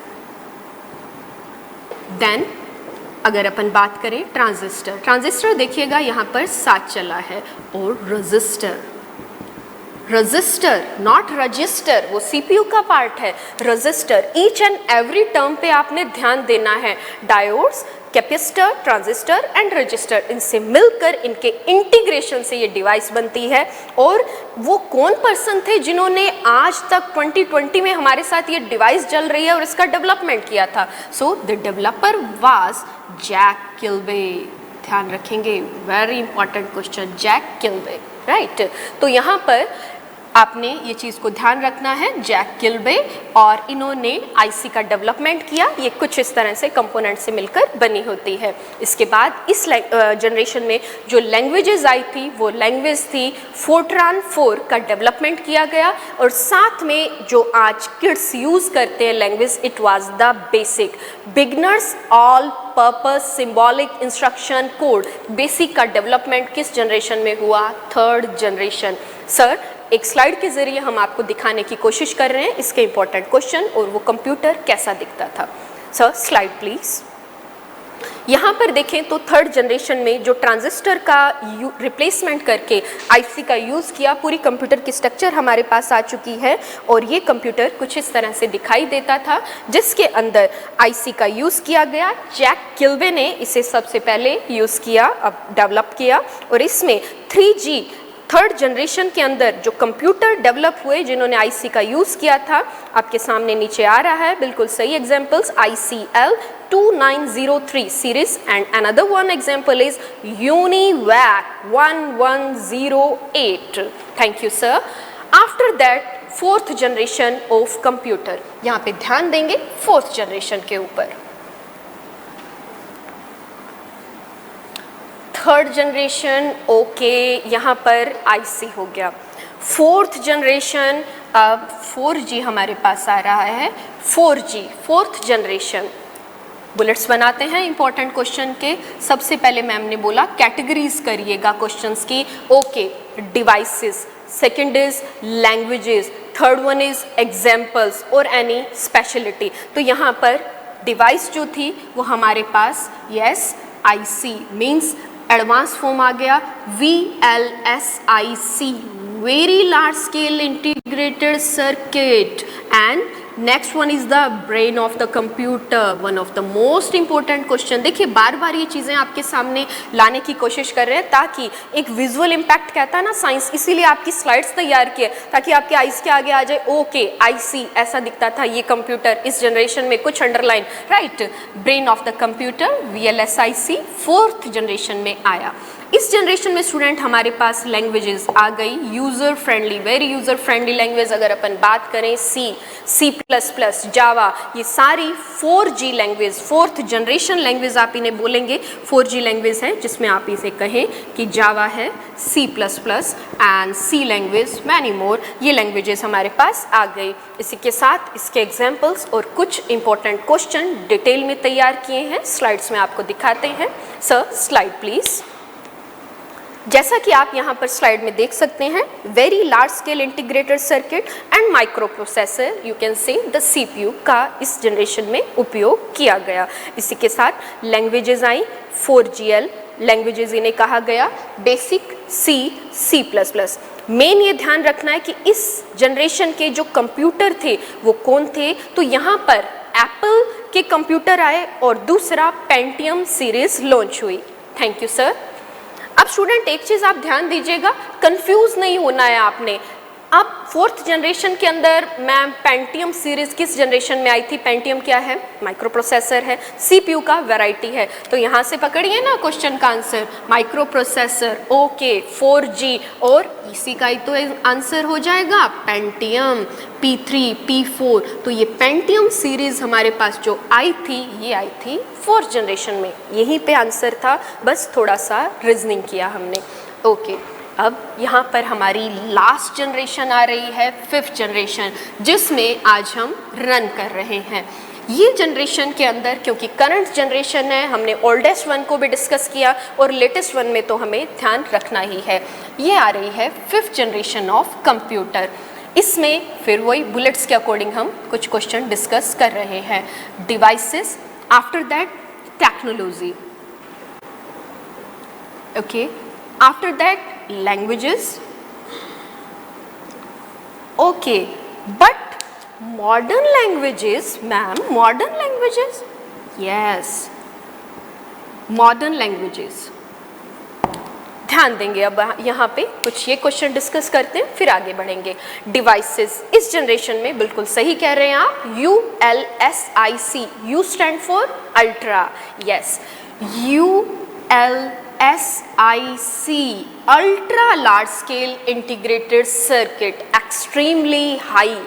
देन अगर अपन बात करें ट्रांजिस्टर, ट्रांजिस्टर देखिएगा यहाँ पर साथ चला है, और रजिस्टर, रजिस्टर नॉट रजिस्टर, वो सीपीयू का पार्ट है। Register, each and every term पे आपने ध्यान देना है। Diodes, capacitor, transistor and register, इनसे मिलकर इनके इंटीग्रेशन से ये डिवाइस बनती है। और वो कौन पर्सन थे जिन्होंने आज तक 2020 में हमारे साथ ये डिवाइस चल रही है और इसका डेवलपमेंट किया था? So the developer was Jack Kilby. ध्यान रखेंगे, very important question, Jack Kilby, right. तो यहाँ पर आपने ये चीज़ को ध्यान रखना है, जैक किल्बे, और इन्होंने आईसी का डेवलपमेंट किया। ये कुछ इस तरह से कंपोनेंट से मिलकर बनी होती है। इसके बाद इस जनरेशन में जो लैंग्वेजेस आई थी वो लैंग्वेज थी फोर्ट्रान 4 का डेवलपमेंट किया गया, और साथ में जो आज किड्स यूज़ करते हैं language, it was the basic, beginners all purpose symbolic instruction code. Basic का डेवलपमेंट किस जनरेशन में हुआ? 3rd generation. सर एक स्लाइड के जरिए हम आपको दिखाने की कोशिश कर रहे हैं इसके इंपॉर्टेंट क्वेश्चन और वो कंप्यूटर कैसा दिखता था। Sir slide please. यहाँ पर देखें तो 3rd जनरेशन में जो ट्रांजिस्टर का रिप्लेसमेंट करके आईसी का यूज़ किया, पूरी कंप्यूटर की स्ट्रक्चर हमारे पास आ चुकी है। और ये कंप्यूटर कुछ इस तरह से दिखाई देता था, जिसके अंदर आईसी का यूज़ किया गया। जैक किल्बे ने इसे सबसे पहले यूज़ किया, अब डेवलप किया, और इसमें 3G 3rd जनरेशन के अंदर जो कंप्यूटर डेवलप हुए जिन्होंने आईसी का यूज़ किया था, आपके सामने नीचे आ रहा है, बिल्कुल सही examples, ICL 2903 series, and another one example is UNIVAC 1108। Thank you sir. After that 4th generation of computer, यहाँ पे ध्यान देंगे 4th जनरेशन के ऊपर। 3rd जनरेशन, ओके, यहाँ पर आईसी हो गया। 4th जनरेशन, अब 4G हमारे पास आ रहा है। 4G 4th जनरेशन, बुलेट्स बनाते हैं इंपॉर्टेंट क्वेश्चन के। सबसे पहले मैम ने बोला कैटेगरीज करिएगा क्वेश्चंस की। Okay, devices, second is languages, third one is examples और एनी स्पेशलिटी। तो यहाँ पर डिवाइस जो थी वो हमारे पास, yes, IC means advance form आ गया, VLSIC, very large scale integrated circuit. And next one is the brain of the computer, one of the most important question. देखिए बार बार ये चीज़ें आपके सामने लाने की कोशिश कर रहे हैं ताकि एक विजुअल इम्पैक्ट कहता है ना साइंस, इसीलिए आपकी स्लाइड्स तैयार किए ताकि आपके आईज के आगे आ जाए, ओके आईसी ऐसा दिखता था ये कंप्यूटर इस जनरेशन में, कुछ underline, right. Brain of the computer VLSIC 4th generation में आया। इस जनरेशन में स्टूडेंट हमारे पास लैंग्वेजेस आ गई, user friendly, very user friendly language. अगर अपन बात करें C++, जावा, ये सारी 4G language, 4th generation language आप इन्हें बोलेंगे, 4G लैंग्वेज है, जिसमें आप इसे कहें कि जावा है, C++ and C language, many more, ये लैंग्वेजेस हमारे पास आ गई। इसी के साथ इसके एग्जाम्पल्स और कुछ इंपॉर्टेंट क्वेश्चन डिटेल में तैयार किए हैं, स्लाइड्स में आपको दिखाते हैं। Sir slide please. जैसा कि आप यहाँ पर स्लाइड में देख सकते हैं, very large scale integrated circuit and micro processor, you can say the CPU का इस जनरेशन में उपयोग किया गया। इसी के साथ लैंग्वेजेस आई, 4GL लैंग्वेजेस इन्हें कहा गया, बेसिक C++। मेन ये ध्यान रखना है कि इस जनरेशन के जो कंप्यूटर थे वो कौन थे, तो यहाँ पर एप्पल के कंप्यूटर आए और दूसरा पेंटियम सीरीज लॉन्च हुई। Thank you sir. अब स्टूडेंट एक चीज़ आप ध्यान दीजिएगा, कंफ्यूज नहीं होना है आपने। अब फोर्थ जनरेशन के अंदर मैम पेंटियम सीरीज किस जनरेशन में आई थी? पेंटियम क्या है? माइक्रो प्रोसेसर है, सीपीयू का वैरायटी है। तो यहाँ से पकड़िए ना क्वेश्चन का answer, micro processor, okay 4G, और इसी का ही तो आंसर हो जाएगा पेंटियम P3 P4। तो ये पेंटियम सीरीज हमारे पास जो आई थी ये आई थी फोर्थ जनरेशन में, यहीं पे आंसर था, बस थोड़ा सा रीजनिंग किया हमने। ओके अब यहाँ पर हमारी लास्ट जनरेशन आ रही है, फिफ्थ जनरेशन, जिसमें आज हम रन कर रहे हैं। ये जनरेशन के अंदर, क्योंकि करंट जनरेशन है, हमने ओल्डेस्ट वन को भी डिस्कस किया और लेटेस्ट वन में तो हमें ध्यान रखना ही है। ये आ रही है फिफ्थ जनरेशन ऑफ कंप्यूटर। इसमें फिर वही बुलेट्स के अकॉर्डिंग हम कुछ क्वेश्चन डिस्कस कर रहे हैं। Devices, after that technology, okay, after that languages, okay, but modern languages, ma'am, modern languages, yes, modern languages, ध्यान देंगे। अब यहाँ पे कुछ ये क्वेश्चन डिस्कस करते हैं, फिर आगे बढ़ेंगे। डिवाइसेस इस जनरेशन में बिल्कुल सही कह रहे हैं आप, ULSIC, U stand for ultra, yes, ULSIC, ultra large scale integrated circuit, extremely high,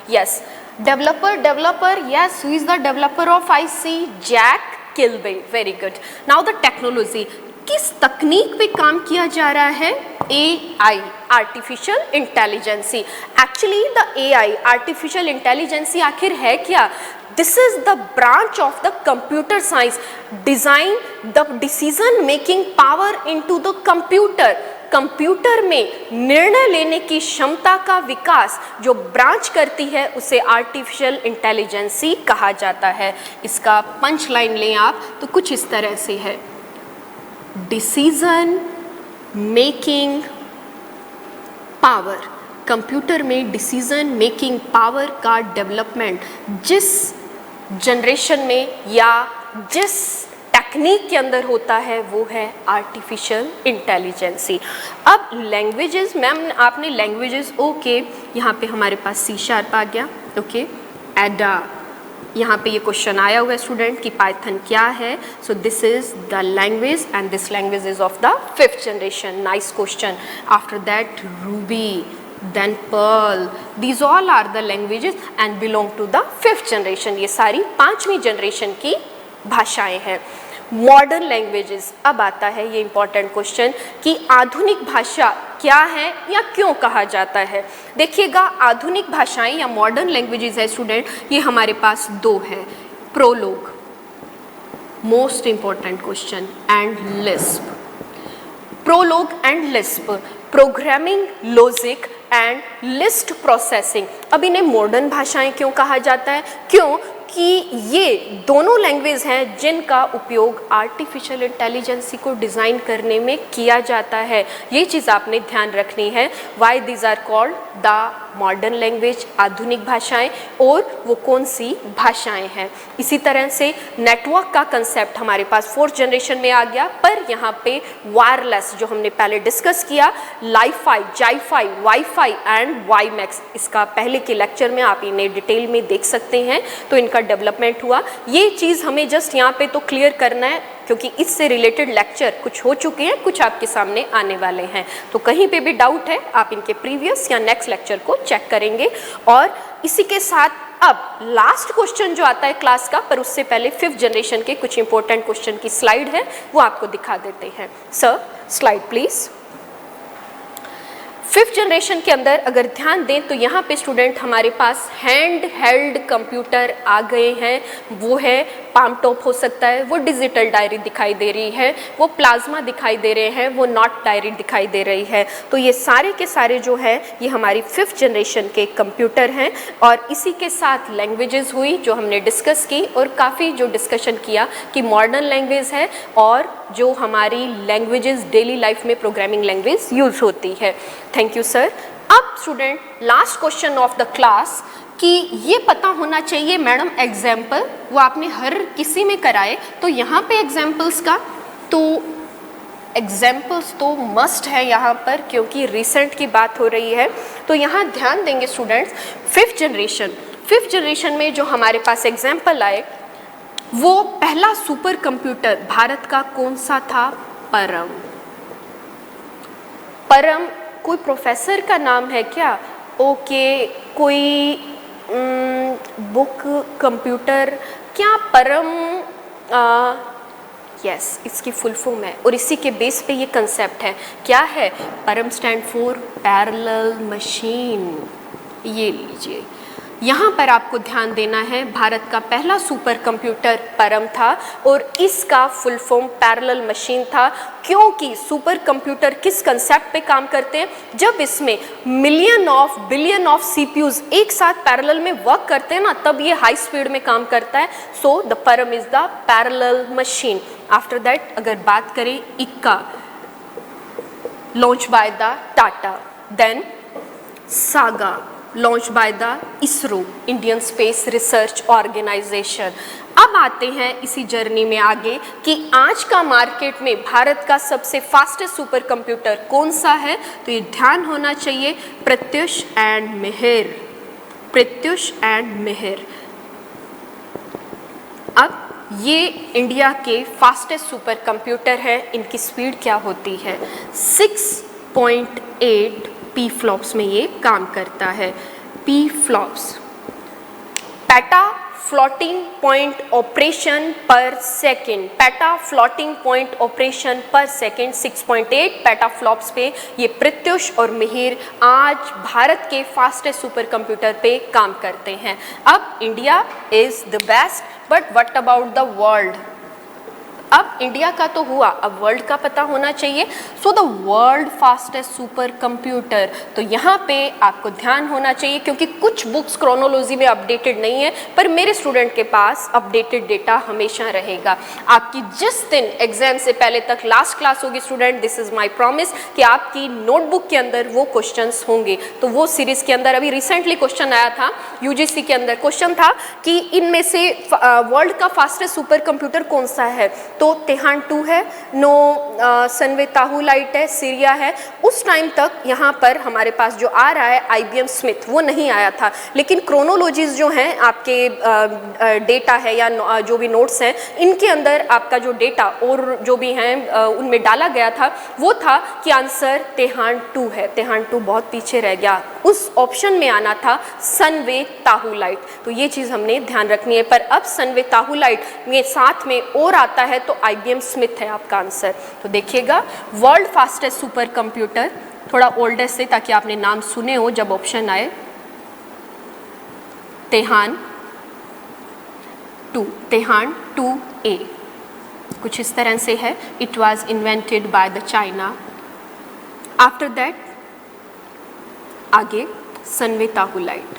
yes. Developer, yes, who is the developer of IC? Jack Kilby, very good. Now the technology, किस तकनीक पे काम किया जा रहा है? AI, artificial intelligency. Actually the AI, artificial intelligency आखिर है क्या? This is the branch of the computer science, design the decision making power into the computer. Computer में निर्णय लेने की क्षमता का विकास जो ब्रांच करती है उसे आर्टिफिशियल इंटेलिजेंसी कहा जाता है। इसका पंच लाइन लें आप तो कुछ इस तरह से है, डिसीजन मेकिंग पावर। कंप्यूटर में डिसीजन मेकिंग पावर का डेवलपमेंट जिस जनरेशन में या जिस टेक्निक के अंदर होता है वो है आर्टिफिशियल इंटेलिजेंसी। अब लैंग्वेजेस, मैम आपने लैंग्वेजेस, ओके, यहाँ पे हमारे पास C# आ गया, ओके, एडा, यहाँ पे ये क्वेश्चन आया हुआ है स्टूडेंट कि पाइथन क्या है। So this is the language and this language is of the fifth generation, nice question. After that Ruby, then Perl, these all are the languages and belong to the fifth generation। ये सारी पांचवी generation की भाषाएं हैं। Modern languages, अब आता है ये इंपॉर्टेंट क्वेश्चन कि आधुनिक भाषा क्या है या क्यों कहा जाता है। देखिएगा, आधुनिक भाषाएं या मॉडर्न लैंग्वेजेस है स्टूडेंट, ये हमारे पास दो है, prologue, most important question, and Lisp. Prologue and Lisp, programming logic and list processing. अब इन्हें मॉडर्न भाषाएं क्यों कहा जाता है? क्यों कि ये दोनों लैंग्वेज हैं जिनका उपयोग आर्टिफिशियल इंटेलिजेंसी को डिज़ाइन करने में किया जाता है। ये चीज़ आपने ध्यान रखनी है, why these are called the modern language, आधुनिक भाषाएं, और वो कौन सी भाषाएं हैं। इसी तरह से नेटवर्क का कंसेप्ट हमारे पास फोर्थ जनरेशन में आ गया, पर यहाँ पे वायरलेस जो हमने पहले डिस्कस किया, लाईफाई, जाईफाई, वाईफाई एंड वाईमैक्स, इसका पहले के लेक्चर में आप इन्हें डिटेल में देख सकते हैं। तो इनका डेवलपमेंट हुआ, ये चीज़ हमें जस्ट यहाँ पे तो क्लियर करना है क्योंकि इससे रिलेटेड लेक्चर कुछ हो चुके हैं, कुछ आपके सामने आने वाले हैं। तो कहीं पे भी डाउट है आप इनके प्रीवियस या नेक्स्ट लेक्चर को चेक करेंगे। और इसी के साथ अब लास्ट क्वेश्चन जो आता है क्लास का, पर उससे पहले फिफ्थ जनरेशन के कुछ इंपॉर्टेंट क्वेश्चन की स्लाइड है, वो आपको दिखा देते हैं। Sir slide please. Fifth generation के अंदर अगर ध्यान दें तो यहाँ पे स्टूडेंट हमारे पास हैंड हेल्ड कंप्यूटर आ गए हैं। वो है पाम टॉप हो सकता है, वो डिजिटल डायरी दिखाई दे रही है, वो प्लाज्मा दिखाई दे रहे हैं, वो नॉट डायरी दिखाई दे रही है। तो ये सारे के सारे जो है ये हमारी फिफ्थ जनरेशन के कंप्यूटर हैं। और इसी के साथ लैंग्वेजेस हुई जो हमने डिस्कस की, और काफ़ी जो डिस्कशन किया कि मॉडर्न लैंग्वेज है और जो हमारी लैंग्वेजेस डेली लाइफ में प्रोग्रामिंग लैंग्वेज यूज होती है। Thank you sir. अब student last question of the class कि ये पता होना चाहिए मैडम एग्जाम्पल, वो आपने हर किसी में कराए, तो यहाँ पे एग्जाम्पल्स का तो एग्जाम्पल्स तो मस्ट है यहाँ पर क्योंकि रिसेंट की बात हो रही है। तो यहाँ ध्यान देंगे स्टूडेंट्स, फिफ्थ जनरेशन में जो हमारे पास एग्जाम्पल आए वो पहला सुपर कंप्यूटर भारत का कौन सा था? परम। कोई प्रोफेसर का नाम है क्या? ओके, कोई बुक कंप्यूटर क्या? परम, यस, इसकी फुल फॉर्म है और इसी के बेस पे ये कंसेप्ट है। क्या है? परम स्टैंड फॉर पैरेलल मशीन। ये लीजिए, यहाँ पर आपको ध्यान देना है, भारत का पहला सुपर कंप्यूटर परम था और इसका फुल फॉर्म पैरेलल मशीन था। क्योंकि सुपर कंप्यूटर किस कंसेप्ट पे काम करते हैं? जब इसमें बिलियन ऑफ सीपीयूज एक साथ पैरेलल में वर्क करते हैं ना, तब ये हाई स्पीड में काम करता है। So the Param is the parallel machine. After that अगर बात करें Eka, launch by the Tata, then Saga, launch by the ISRO, Indian Space Research Organisation. अब आते हैं इसी जर्नी में आगे कि आज का मार्केट में भारत का सबसे फास्टेस्ट सुपर कंप्यूटर कौन सा है? तो ये ध्यान होना चाहिए, प्रत्युष एंड मिहिर। अब ये इंडिया के फास्टेस्ट सुपर कंप्यूटर है। इनकी स्पीड क्या होती है? 6.8 पी फ्लॉप्स में ये काम करता है। P flops, PETA floating point operation per second, 6.8 PETA flops पे ये प्रत्युष और मिहिर आज भारत के फास्टेस्ट सुपर कंप्यूटर पे काम करते हैं। अब India is the best, but what about the world? अब इंडिया का तो हुआ, अब वर्ल्ड का पता होना चाहिए। So the world fastest super computer, तो यहाँ पे आपको ध्यान होना चाहिए क्योंकि कुछ बुक्स क्रोनोलॉजी में अपडेटेड नहीं है, पर मेरे स्टूडेंट के पास अपडेटेड डेटा हमेशा रहेगा। आपकी जिस दिन एग्जाम से पहले तक लास्ट क्लास होगी student, this is my promise कि आपकी नोटबुक के अंदर वो क्वेश्चंस होंगे। तो वो सीरीज के अंदर अभी रिसेंटली क्वेश्चन आया था, यूजीसी के अंदर क्वेश्चन था कि इनमें से वर्ल्ड का फास्टेस्ट सुपर कंप्यूटर कौन सा है? तो तेहान 2 है, सनवे ताहुलाइट है, सीरिया है। उस टाइम तक यहाँ पर हमारे पास जो आ रहा है IBM स्मिथ, वो नहीं आया था। लेकिन क्रोनोलॉजीज जो हैं आपके डेटा है या जो भी नोट्स हैं, इनके अंदर आपका जो डेटा और जो भी हैं उनमें डाला गया था वो था कि आंसर तेहान 2 है। तेहान 2 बहुत पीछे रह गया, उस ऑप्शन में आना था सनवे ताहुलाइट। तो ये चीज़ हमने ध्यान रखनी है। पर अब सनवे ताहुलाइट में साथ में और आता है तो IBM स्मिथ है आपका आंसर। तो देखिएगा, वर्ल्ड फास्टेस्ट सुपर कंप्यूटर, थोड़ा ओल्डेस्ट से ताकि आपने नाम सुने हो जब ऑप्शन आए, तेहान 2A, कुछ इस तरह से है। It was invented by the China. After that आगे सनवे ताहुलाइट,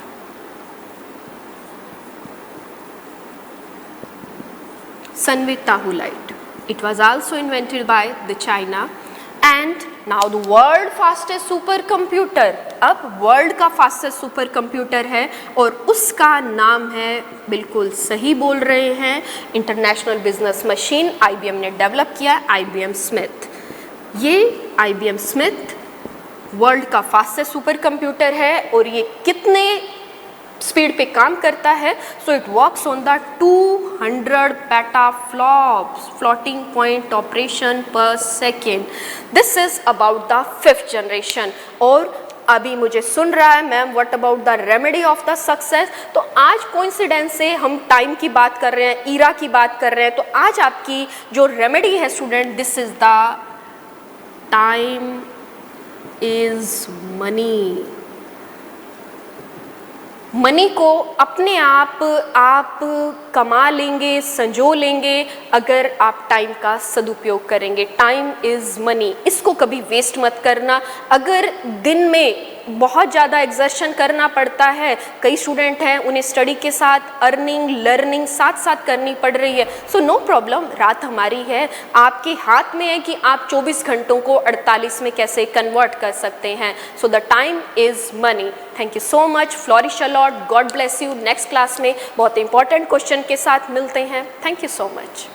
Sunway Tahulite. It was also invented by the China. And now the world fastest supercomputer. अब वर्ल्ड का फास्टेस्ट सुपर कंप्यूटर है और उसका नाम है, बिल्कुल सही बोल रहे हैं, इंटरनेशनल बिजनेस मशीन IBM ने डेवलप किया, IBM स्मिथ। ये IBM स्मिथ वर्ल्ड का फास्टेस्ट सुपर कंप्यूटर है और ये कितने स्पीड पे काम करता है? So it works on the 200 peta flops, floating point operation per second. This is about the fifth generation. और अभी मुझे सुन रहा है ma'am, what about the remedy of the success? तो आज कोइंसिडेंस से हम टाइम की बात कर रहे हैं, ईरा की बात कर रहे हैं, तो आज आपकी जो रेमेडी है student, this is the time is money. Money को अपने आप कमा लेंगे, संजो लेंगे अगर आप टाइम का सदुपयोग करेंगे। टाइम इज़ मनी, इसको कभी वेस्ट मत करना। अगर दिन में बहुत ज़्यादा एग्जर्शन करना पड़ता है, कई स्टूडेंट हैं उन्हें स्टडी के साथ अर्निंग लर्निंग साथ साथ करनी पड़ रही है, सो नो प्रॉब्लम, रात हमारी है, आपके हाथ में है कि आप 24 घंटों को 48 में कैसे कन्वर्ट कर सकते हैं। So the time is money. Thank you so much, flourish a lot, God bless you. Next class में बहुत इंपॉर्टेंट क्वेश्चन के साथ मिलते हैं। Thank you so much.